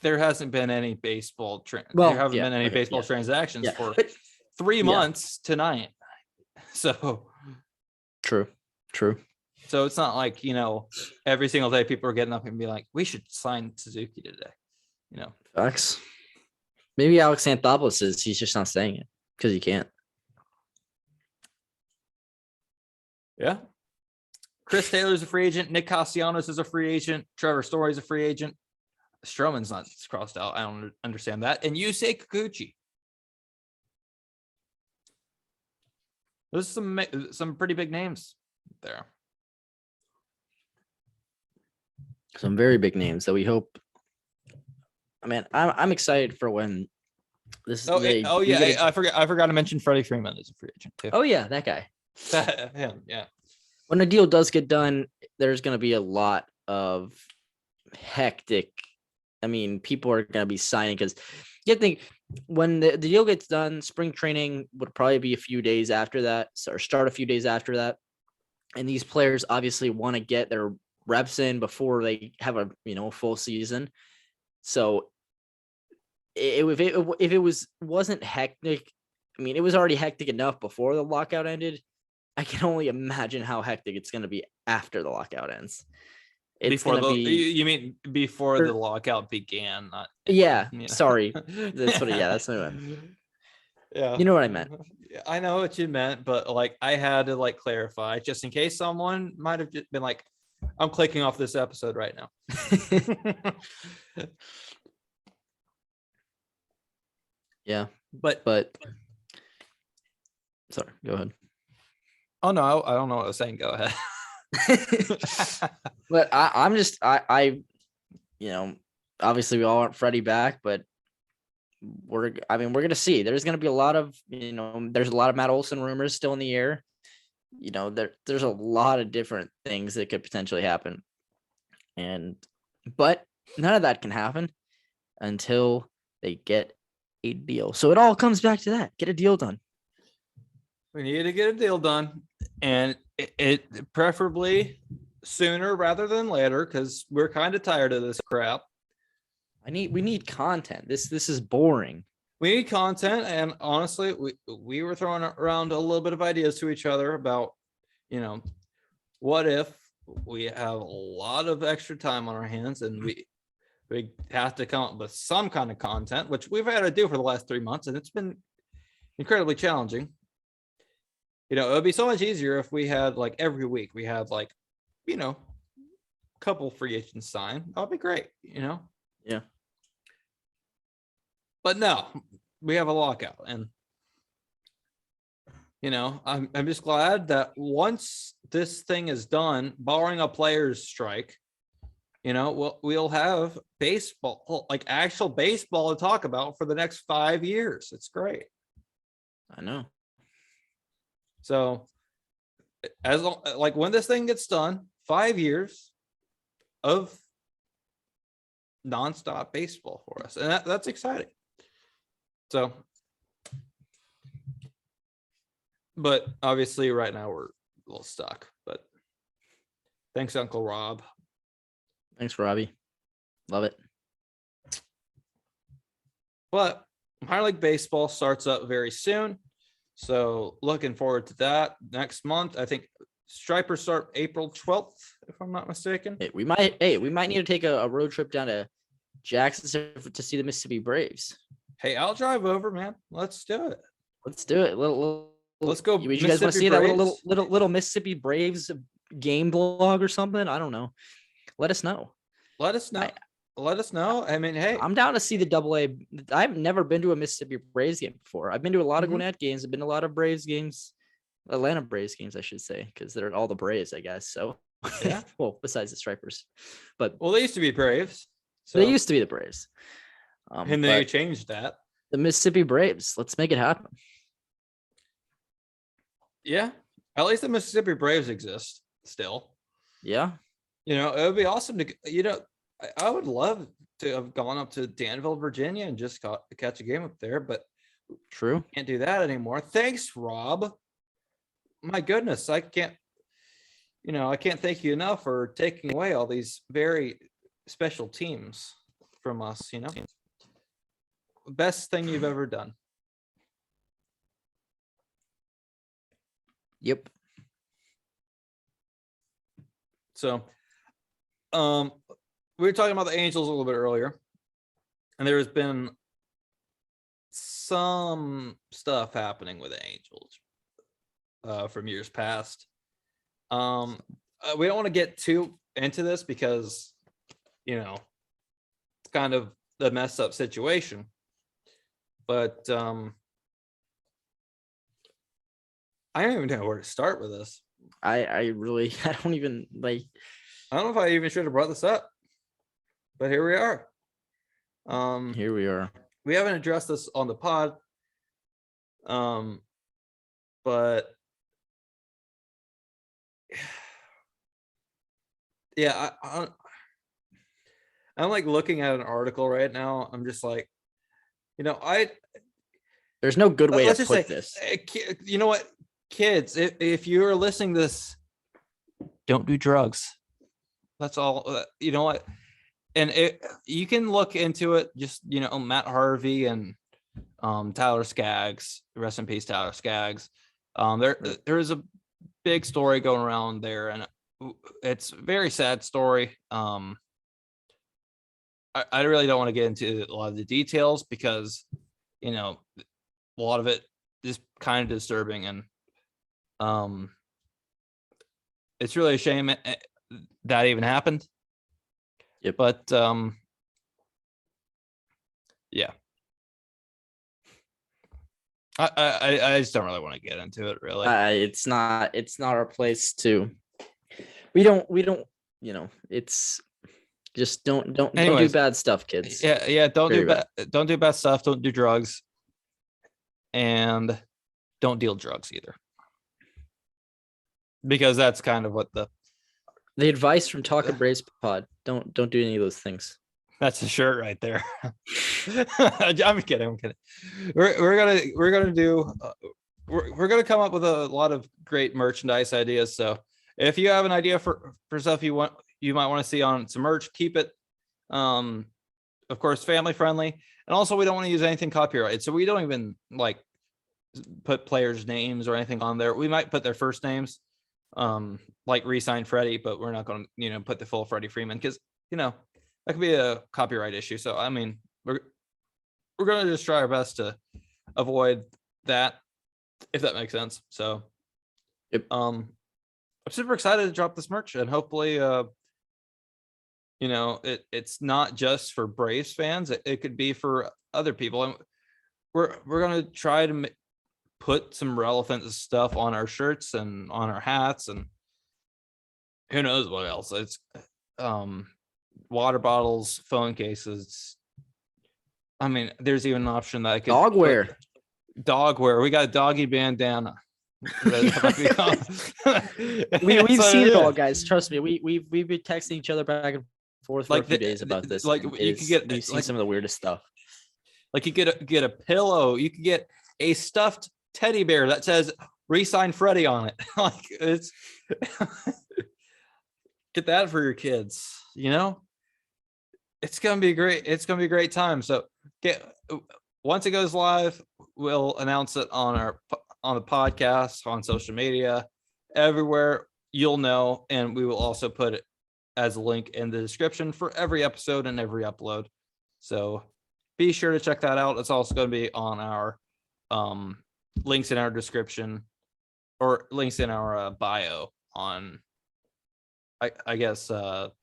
B: there hasn't been any baseball. There haven't been any baseball transactions for 3 months tonight. So
A: true.
B: So it's not like, every single day people are getting up and be like, we should sign Suzuki today.
A: Facts. Maybe Alex Anthopoulos is. He's just not saying it because he can't.
B: Yeah. Chris Taylor's a free agent. Nick Castellanos is a free agent. Trevor Story's a free agent. Stroman's not crossed out. I don't understand that. And Yusei Kikuchi. There's some pretty big names there.
A: Some very big names that we hope. I mean, I'm excited for when this.
B: I forgot to mention Freddie Freeman is a free agent too.
A: Oh yeah, that guy.
B: Him, yeah.
A: When a deal does get done, there's going to be a lot of hectic. I mean, people are going to be signing because you think when the deal gets done, spring training would probably be a few days after that, or start a few days after that. And these players obviously want to get their reps in before they have a full season. So if it wasn't hectic, I mean, it was already hectic enough before the lockout ended. I can only imagine how hectic it's going to be after the lockout ends.
B: You mean before the lockout began?
A: Sorry. That's what I meant.
B: Yeah.
A: You know what I meant.
B: I know what you meant, but I had to clarify just in case someone might have been like, I'm clicking off this episode right now.
A: Yeah. But sorry, go ahead.
B: Oh no, I don't know what I was saying. Go ahead.
A: But I'm just obviously we all want Freddie back, but we're gonna see. There's gonna be a lot of there's a lot of Matt Olson rumors still in the air. There's a lot of different things that could potentially happen, but none of that can happen until they get a deal. So it all comes back to that: get a deal done.
B: We need to get a deal done, and it preferably sooner rather than later, because we're kind of tired of this crap.
A: We need content. This is boring.
B: We need content, and honestly, we were throwing around a little bit of ideas to each other about, what if we have a lot of extra time on our hands and we have to come up with some kind of content, which we've had to do for the last 3 months, and it's been incredibly challenging. It would be so much easier if we had every week we had a couple free agents sign. That'd be great,
A: Yeah.
B: But no, we have a lockout, and I'm just glad that once this thing is done, barring a players' strike, we'll have baseball, actual baseball to talk about for the next 5 years. It's great.
A: I know.
B: So as long, when this thing gets done, 5 years of nonstop baseball for us, and that's exciting. So, but obviously right now we're a little stuck, but thanks, Uncle Rob.
A: Thanks, Robbie. Love it.
B: But minor league baseball starts up very soon, so looking forward to that next month. I think Stripers start April 12th, if I'm not mistaken.
A: We might need to take a road trip down to Jackson to see the Mississippi Braves.
B: Hey, I'll drive over, man. Let's do it.
A: Let's do it.
B: Let's go.
A: You guys want to see Braves? That little Mississippi Braves game blog or something? I don't know. Let us know.
B: Let us know. I mean, hey,
A: I'm down to see the AA. I've never been to a Mississippi Braves game before. I've been to a lot of Gwinnett games. I've been to a lot of Braves games, Atlanta Braves games, I should say, because they're all the Braves, I guess. So,
B: yeah.
A: Well, besides the Stripers, but
B: they used to be Braves. So
A: They used to be the Braves.
B: and they
A: But
B: changed that.
A: the Mississippi Braves. Let's make it happen.
B: Yeah. At least the Mississippi Braves exist still.
A: Yeah.
B: You know, it would be awesome to, you know, I would love to have gone up to Danville, Virginia and just catch a game up there, but
A: True.
B: can't do that anymore. Thanks, Rob. My goodness, I can't thank you enough for taking away all these very special teams from us, you know. Best thing you've ever done.
A: Yep.
B: So, we were talking about the Angels a little bit earlier, and there's been some stuff happening with the Angels from years past. We don't want to get too into this because, you know, it's kind of the messed up situation. But I don't even know where to start with this.
A: I really I don't even like.
B: I don't know if I even should have brought this up, but here we are.
A: Here we are.
B: We haven't addressed this on the pod, but yeah, I'm like looking at an article right now. I'm just like, you know,
A: There's no good way
B: let's
A: to
B: just
A: put
B: say,
A: this.
B: you know what, kids, if you're listening to this, don't do drugs. That's all. You know what? And you can look into it. Just, you know, Matt Harvey and Tyler Skaggs. Rest in peace, Tyler Skaggs. There is a big story going around there, and it's a very sad story. I really don't want to get into a lot of the details because, you know, a lot of it is kind of disturbing, and it's really a shame that even happened.
A: Yep.
B: But yeah, I just don't really want to get into it, really.
A: It's not our place to. We don't. You know, it's just don't do
B: Anyways,
A: bad stuff, kids.
B: Yeah. Don't
A: Very
B: do bad. Don't do bad stuff. Don't do drugs, and don't deal drugs either, because that's kind of what the
A: advice from Talking Braves Pod. Don't do any of those things.
B: That's a shirt right there. I'm kidding. We're gonna come up with a lot of great merchandise ideas. So if you have an idea for stuff you might want to see on some merch, keep it, of course, family friendly. And also, we don't want to use anything copyrighted. So we don't even like put players' names or anything on there. We might put their first names, like Resign Freddie, but we're not going to, you know, put the full Freddie Freeman because, you know, that could be a copyright issue. So, I mean, we're going to just try our best to avoid that, if that makes sense. So,
A: yep.
B: I'm super excited to drop this merch, and hopefully, you know, it's not just for Braves fans. It could be for other people. And we're going to try to put some relevant stuff on our shirts and on our hats, and who knows what else. It's water bottles, phone cases. I mean, there's even an option that I could
A: Dogwear.
B: We got a doggy bandana.
A: We've seen it all, guys. Trust me. We've been texting each other back and forth for a few days about this.
B: Like you could get,
A: we've seen some of the weirdest stuff.
B: Like you get a pillow. You could get a stuffed teddy bear that says "Resign Freddie" on it. Like it's get that for your kids. You know, it's gonna be great. It's gonna be a great time. So once it goes live, we'll announce it on the podcast, on social media, everywhere. You'll know, and we will also put it as a link in the description for every episode and every upload. So be sure to check that out. It's also going to be on our links in our description, or links in our bio on, I guess,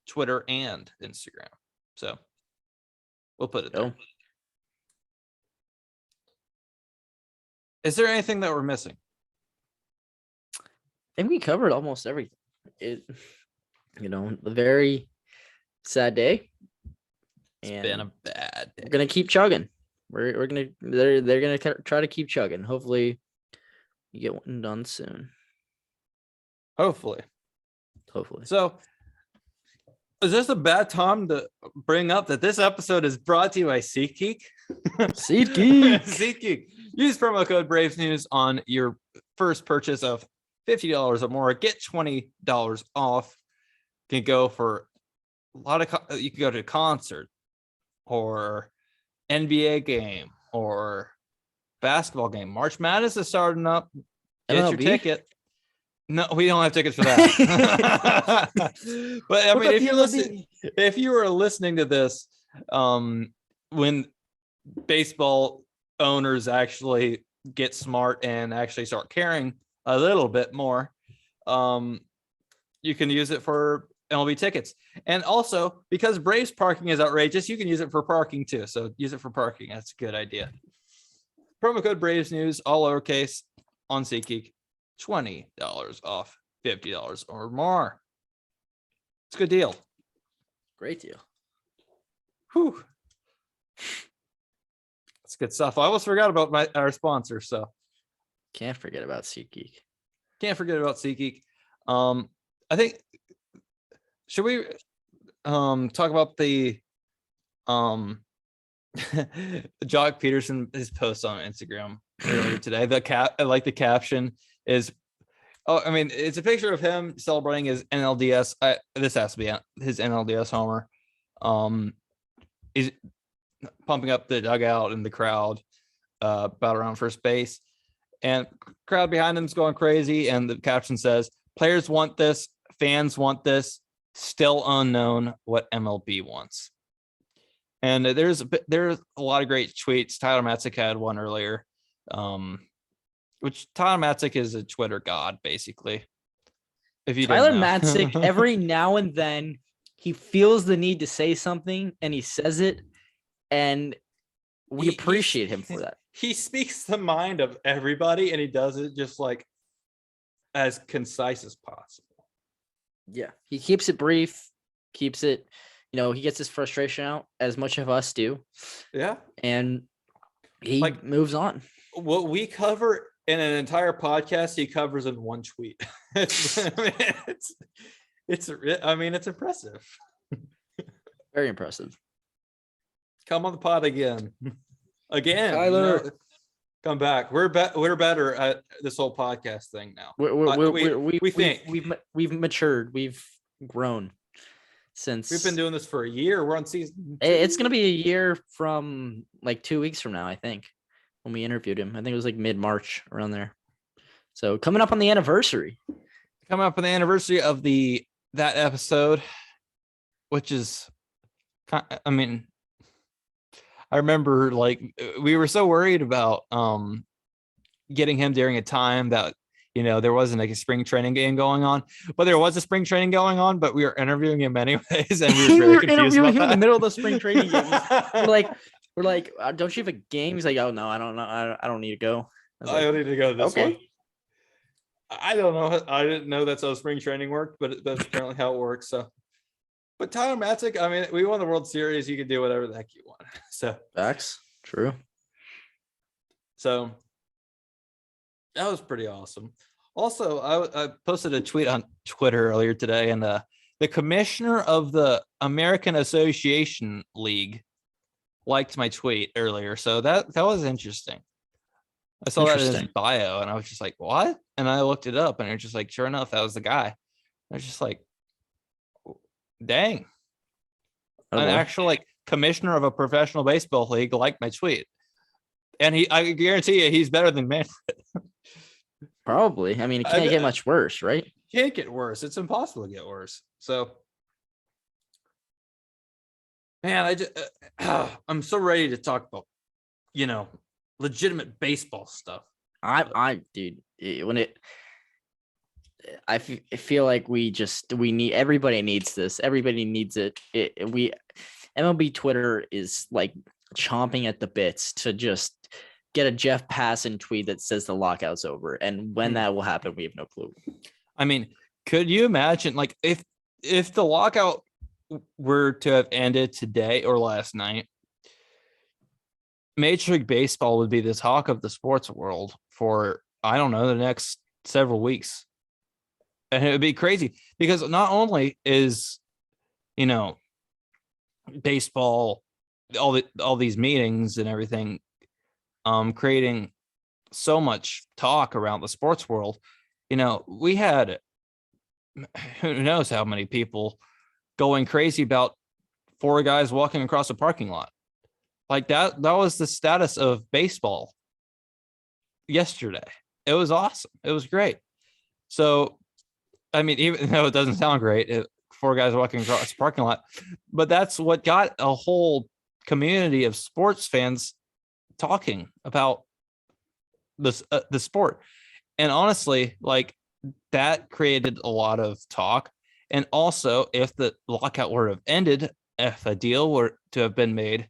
B: Twitter and Instagram. So we'll put it there. Is there anything that we're missing?
A: I think we covered almost everything. A very sad day. And
B: been a bad day.
A: We're gonna keep chugging. They're gonna try to keep chugging. Hopefully, you get one done soon.
B: Hopefully.
A: So,
B: is this a bad time to bring up that this episode is brought to you by SeatGeek?
A: SeatGeek.
B: SeatGeek. Use promo code Braves News on your first purchase of $50 or more. Get $20 off. You can go for a lot of. You can go to a concert, or NBA game, or basketball game. March Madness is starting up. Get
A: MLB?
B: your ticket. No, we don't have tickets for that. But I mean, if you were listening to this, when baseball owners actually get smart and actually start caring a little bit more, you can use it for MLB tickets. And also, because Braves parking is outrageous, you can use it for parking too. So use it for parking. That's a good idea. Promo code Braves News, all lowercase, on SeatGeek. $20 off, $50 or more. It's a good deal.
A: Great deal.
B: Whew. That's good stuff. I almost forgot about our sponsor, so
A: Can't forget about SeatGeek.
B: can't forget about SeatGeek. I think, should we talk about the Jock Peterson, his post on Instagram earlier today? The caption is, I mean, it's a picture of him celebrating his NLDS. This has to be his NLDS homer. He's pumping up the dugout and the crowd about around first base, and crowd behind him is going crazy. And the caption says, "Players want this, fans want this, still unknown what MLB wants." And there's a lot of great tweets. Tyler Matzik had one earlier. Which Tyler Matzik is a Twitter god, basically. If you
A: Tyler
B: didn't know.
A: Matzik, every now and then, he feels the need to say something, and he says it, and we appreciate him for that.
B: He speaks the mind of everybody, and he does it just like as concise as possible.
A: Yeah, he keeps it brief, keeps it, he gets his frustration out as much of us do.
B: Yeah, and
A: he moves on.
B: What we cover in an entire podcast, he covers in one tweet. It's impressive.
A: Very impressive.
B: Come on the pod again.
A: Tyler,
B: come back. We're better at this whole podcast thing now.
A: We think we've matured. We've grown since
B: we've been doing this for a year. We're on season 2.
A: It's gonna be a year from like 2 weeks from now, I think. When we interviewed him, I think it was like mid-March, around there. So coming up on the anniversary.
B: Coming up on the anniversary of that episode, which is, I mean, I remember we were so worried about getting him during a time that there wasn't like a spring training game going on, but there was a spring training going on, but we were interviewing him anyways, and we were very confused about
A: him
B: that.
A: in the middle of the spring training game. We're like, don't you have a game? He's like, oh no, I don't know. I don't need to go.
B: I don't need to go to this
A: okay.
B: one. I don't know. I didn't know that's how spring training worked, but that's apparently how it works. So, but Tyler Matzik, I mean, we won the World Series. You can do whatever the heck you want. So
A: facts, true.
B: So that was pretty awesome. Also, I posted a tweet on Twitter earlier today, and the commissioner of the American Association League liked my tweet earlier. So that was interesting. I saw that in his bio, and I was just like, what? And I looked it up, and it was just like, sure enough, that was the guy. I was just like, dang. An actual commissioner of a professional baseball league liked my tweet. And I guarantee you he's better than Manfred.
A: Probably. I mean, it can't get much worse, right?
B: Can't get worse. It's impossible to get worse. So, man, I'm so ready to talk about, legitimate baseball stuff.
A: Dude, I feel like everybody needs this. Everybody needs it. MLB Twitter is like chomping at the bits to just get a Jeff Passan tweet that says the lockout's over. And when that will happen, we have no clue.
B: I mean, could you imagine if the lockout were to have ended today or last night, Major League Baseball would be the talk of the sports world for, I don't know, the next several weeks. And it would be crazy because not only is, baseball, all these meetings and everything, creating so much talk around the sports world. We had who knows how many people going crazy about 4 guys walking across a parking lot. Like that was the status of baseball yesterday. It was awesome. It was great. So, I mean, even though it doesn't sound great, 4 guys walking across a parking lot, but that's what got a whole community of sports fans talking about the sport. And honestly, like, that created a lot of talk. And also, if the lockout were to have ended, if a deal were to have been made,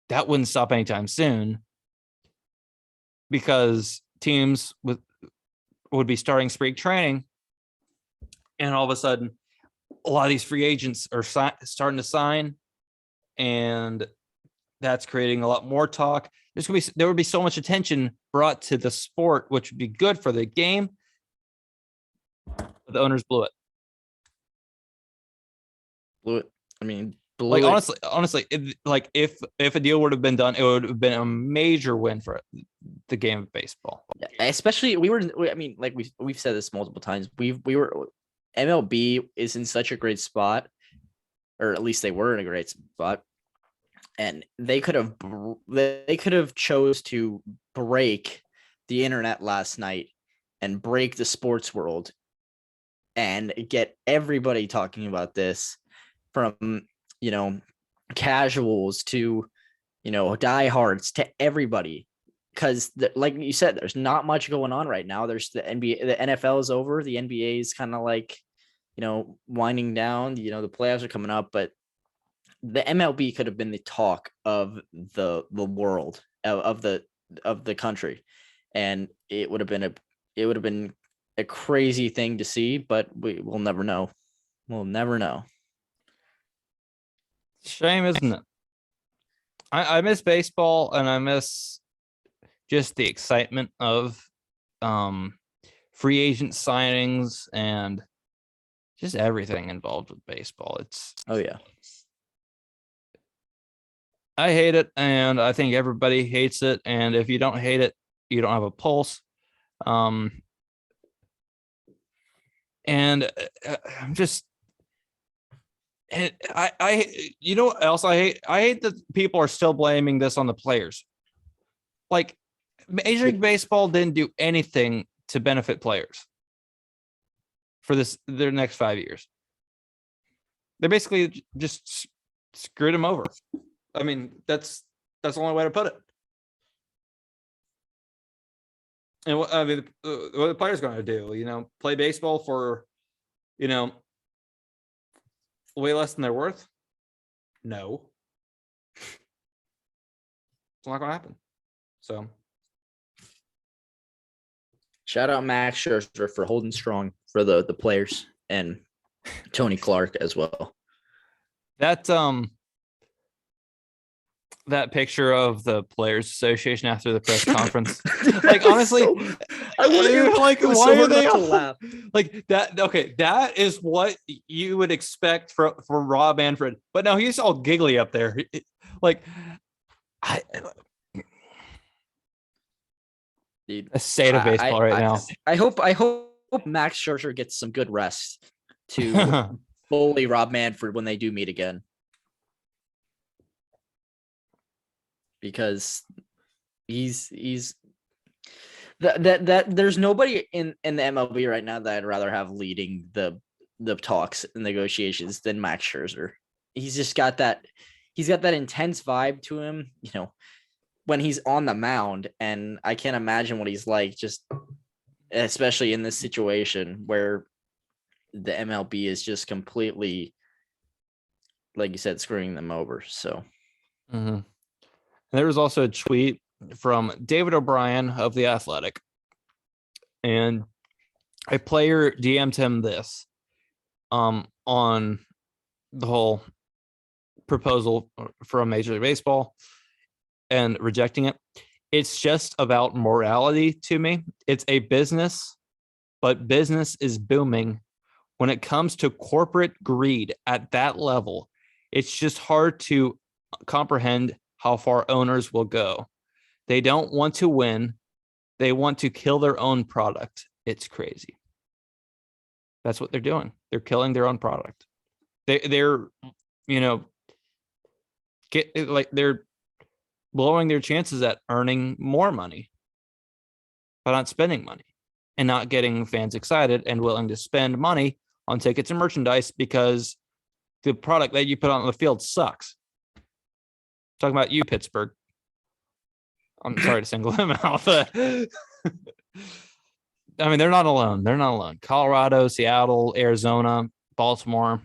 B: that wouldn't stop anytime soon, because teams would be starting spring training, and all of a sudden a lot of these free agents are starting to sign, and that's creating a lot more talk. There would be so much attention brought to the sport, which would be good for the game. But the owners blew it.
A: I mean,
B: Like, honestly, if a deal would have been done, it would have been a major win for the game of baseball.
A: Yeah, especially I mean, like we've said this multiple times. MLB is in such a great spot, or at least they were in a great spot, and they could have chose to break the internet last night and break the sports world and get everybody talking about this, from casuals to diehards to everybody, because like you said, there's not much going on right now. There's the NBA, the NFL is over, the NBA is kind of like winding down. The playoffs are coming up, but the MLB could have been the talk of the world, of the country, and it would have been a crazy thing to see, but we'll never know. We'll never know.
B: Shame, isn't it? I miss baseball, and I miss just the excitement of free agent signings and just everything involved with baseball.
A: Oh yeah.
B: I hate it, and I think everybody hates it. And if you don't hate it, you don't have a pulse. And I'm just, and you know what else I hate? I hate that people are still blaming this on the players. Like, Major League Baseball didn't do anything to benefit players for their next 5 years. They basically just screwed them over. I mean, that's the only way to put it. And what the players going to do? Play baseball for, way less than they're worth? No, it's not going to happen. So,
A: shout out Max Scherzer for holding strong for the players, and Tony Clark as well.
B: That picture of the Players Association after the press conference, like, honestly, why are they all laugh like that? Okay, that is what you would expect for Rob Manfred, but now he's all giggly up there. Like,
A: Dude,
B: a state of baseball right now.
A: I hope Max Scherzer gets some good rest to bully Rob Manfred when they do meet again, because he's that there's nobody in the MLB right now that I'd rather have leading the talks and negotiations than Max Scherzer. He's just got that intense vibe to him, when he's on the mound, and I can't imagine what he's like, just especially in this situation where the MLB is just completely, like you said, screwing them over. So
B: There was also a tweet from David O'Brien of The Athletic, and a player DM'd him this on the whole proposal from Major League Baseball and rejecting it. It's just about morality to me. It's a business, but business is booming. When it comes to corporate greed at that level, it's just hard to comprehend how far owners will go. They don't want to win. They want to kill their own product. It's crazy. That's what they're doing. They're killing their own product. They're they're blowing their chances at earning more money by not spending money and not getting fans excited and willing to spend money on tickets and merchandise because the product that you put on the field sucks. Talking about you, Pittsburgh. I'm sorry to single them out. I mean, they're not alone. They're not alone. Colorado, Seattle, Arizona, Baltimore.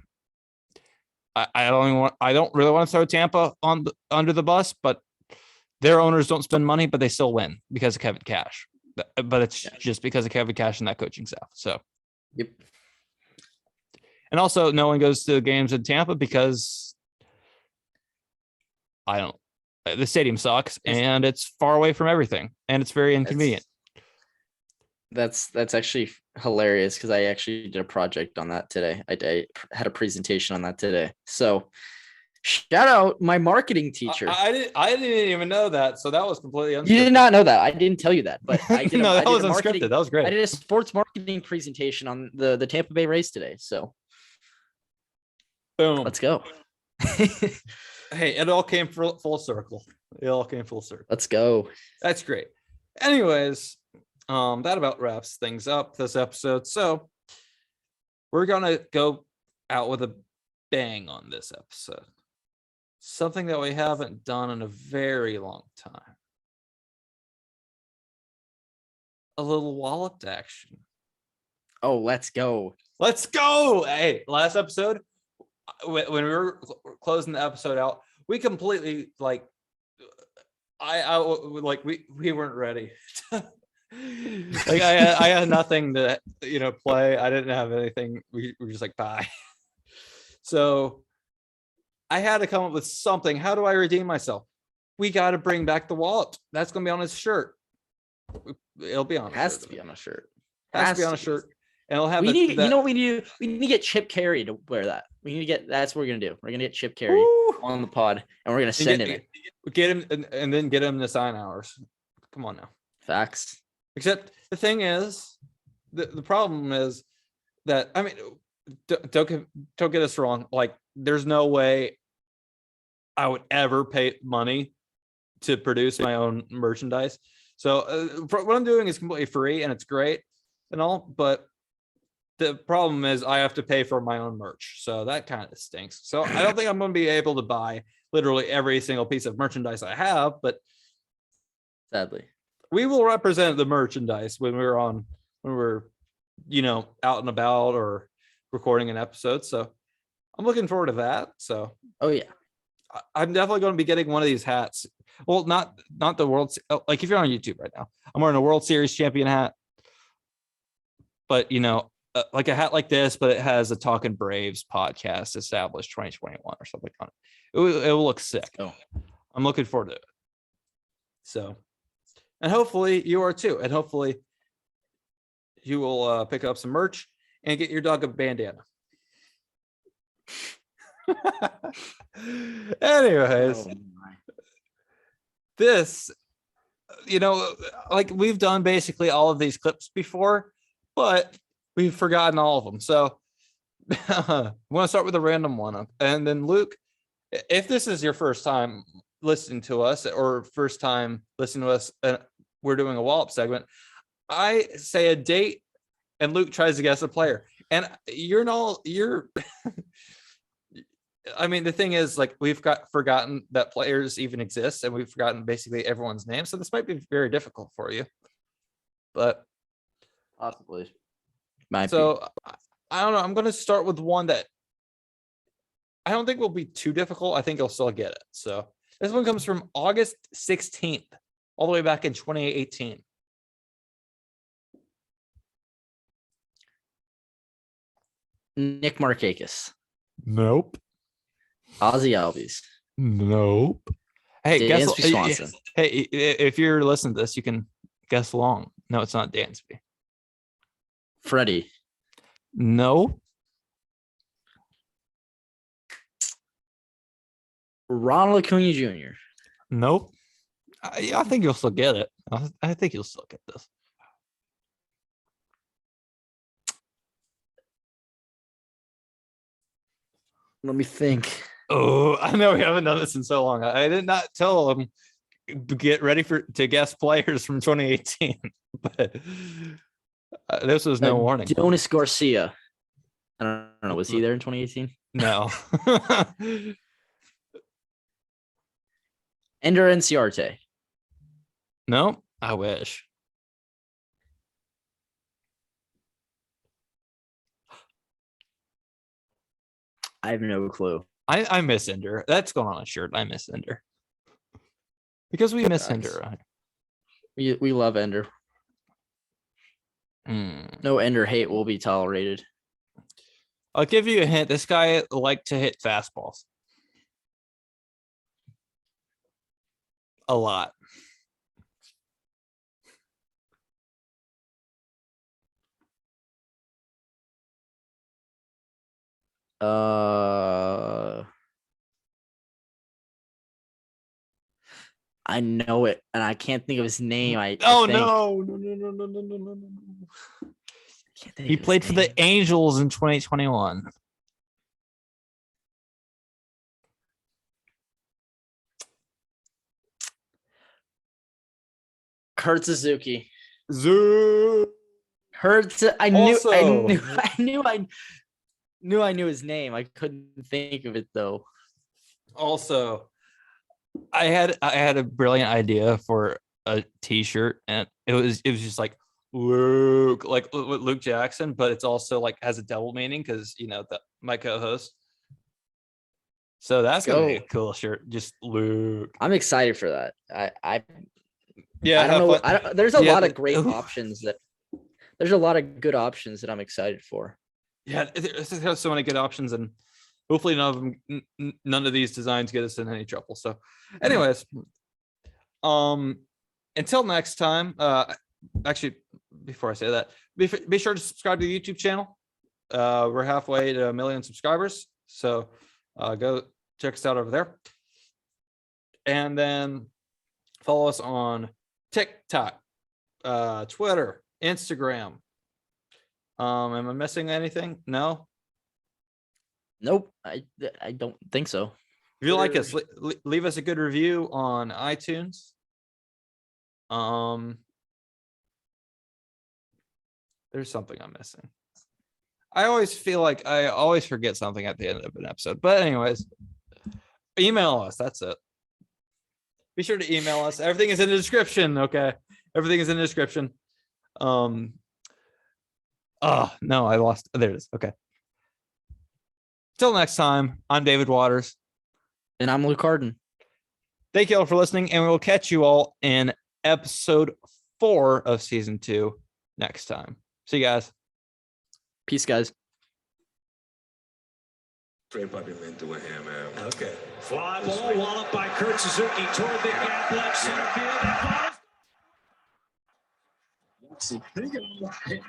B: I don't really want to throw Tampa under the bus, but their owners don't spend money, but they still win because of Kevin Cash. But it's just because of Kevin Cash and that coaching staff. So,
A: yep.
B: And also, no one goes to the games in Tampa because the stadium sucks and it's far away from everything and it's very inconvenient.
A: That's actually hilarious because I actually did a project on that today. I had a presentation on that today. So shout out my marketing teacher.
B: I didn't even know that. So that was completely unscripted.
A: You did not know that. I didn't tell you that, but I did.
B: No, that was unscripted. That was great.
A: I did a sports marketing presentation on the Tampa Bay Rays today. So
B: boom.
A: Let's go.
B: Hey, it all came full circle. It all came full circle.
A: Let's go.
B: That's great. Anyways, that about wraps things up this episode. So we're gonna go out with a bang on this episode. Something that we haven't done in a very long time. A little walloped action.
A: Oh, let's go.
B: Let's go. Hey, last episode, when we were closing the episode out, we completely we weren't ready. I had nothing to play. I didn't have anything. We were just like, bye. So I had to come up with something. How do I redeem myself? We got to bring back the wallet. That's gonna be on his shirt. It'll be on.
A: Has to be on a shirt.
B: Has to be on a shirt. And it'll have.
A: We need. You know what we need? We need to get Chip Carey to wear that. We need to get. That's what we're gonna do. We're gonna get Chip Carey on the pod, and we're gonna send him it.
B: Get him, and then get him to sign ours. Come on now.
A: Facts.
B: Except the thing is, the problem is that don't get us wrong. Like, there's no way I would ever pay money to produce my own merchandise. So what I'm doing is completely free, and it's great and all, but the problem is I have to pay for my own merch. So that kind of stinks. So I don't think I'm going to be able to buy literally every single piece of merchandise I have, but
A: sadly,
B: we will represent the merchandise when we're out and about or recording an episode. So I'm looking forward to that. So,
A: oh yeah,
B: I'm definitely going to be getting one of these hats. Well, not the World. Like, if you're on YouTube right now, I'm wearing a World Series champion hat, but like a hat like this, but it has a Talking Braves podcast established 2021 or something on it. It will look sick.
A: Oh.
B: I'm looking forward to it. So, and hopefully you are too. And hopefully you will pick up some merch and get your dog a bandana. Anyways, this, like, we've done basically all of these clips before, but we've forgotten all of them. So I want to start with a random one. And then, Luke, if this is your first time listening to us or first time listening to us, we're doing a wallop segment. I say a date and Luke tries to guess a player. And the thing is, like, we've forgotten that players even exist, and we've forgotten basically everyone's name. So this might be very difficult for you, but
A: possibly.
B: I don't know. I'm going to start with one that I don't think will be too difficult. I think you'll still get it. So this one comes from August 16th, all the way back in 2018.
A: Nick Markakis.
B: Nope.
A: Ozzy Albies.
B: Nope. Hey, guess.
A: Dansby Swanson.
B: Hey, if you're listening to this, you can guess along. No, it's not Dansby.
A: Freddie.
B: No.
A: Ronald Acuna Jr.
B: Nope. I think you'll still get it. I think you'll still get this.
A: Let me think.
B: Oh, I know we haven't done this in so long. I did not tell them get ready to guess players from 2018, but this was no warning.
A: Jonas Garcia. I don't know. Was he there in 2018?
B: No.
A: Ender Inciarte.
B: No, I wish.
A: I have no clue.
B: I miss Ender. That's going on a shirt. I miss Ender. Because we miss Ender.
A: We love Ender. No Ender hate will be tolerated.
B: I'll give you a hint. This guy liked to hit fastballs. A lot.
A: I know it, and I can't think of his name.
B: No. He played for the Angels in 2021.
A: Kurt Suzuki.
B: Hurts.
A: I knew his name. I couldn't think of it though.
B: Also, I had a brilliant idea for a T-shirt, and it was just like Luke, like Luke Jackson, but it's also like has a double meaning because my co-host. So that's gonna be a cool shirt. Just Luke.
A: I'm excited for that. I
B: don't
A: know. There's a lot of great options there's a lot of good options that I'm excited for.
B: Yeah, there's so many good options, and hopefully none of these designs get us in any trouble. So, anyways, until next time. Actually, before I say that, be sure to subscribe to the YouTube channel. We're halfway to 1 million subscribers, so go check us out over there, and then follow us on TikTok, Twitter, Instagram. Am I missing anything? No.
A: Nope. I don't think so.
B: If you like us, leave us a good review on iTunes. There's something I'm missing. I always feel like I always forget something at the end of an episode. But anyways, email us. That's it. Be sure to email us. Everything is in the description. Okay. Everything is in the description. Oh no, I lost. There it is. Okay. Till next time, I'm David Waters.
A: And I'm Luke Hardin.
B: Thank you all for listening, and we will catch you all in episode 4 of season 2 next time. See you guys.
A: Peace, guys.
C: Straight pavimento with him, man.
D: Okay. Fly ball, walloped by Kurt Suzuki toward the gap left center field. That ball is...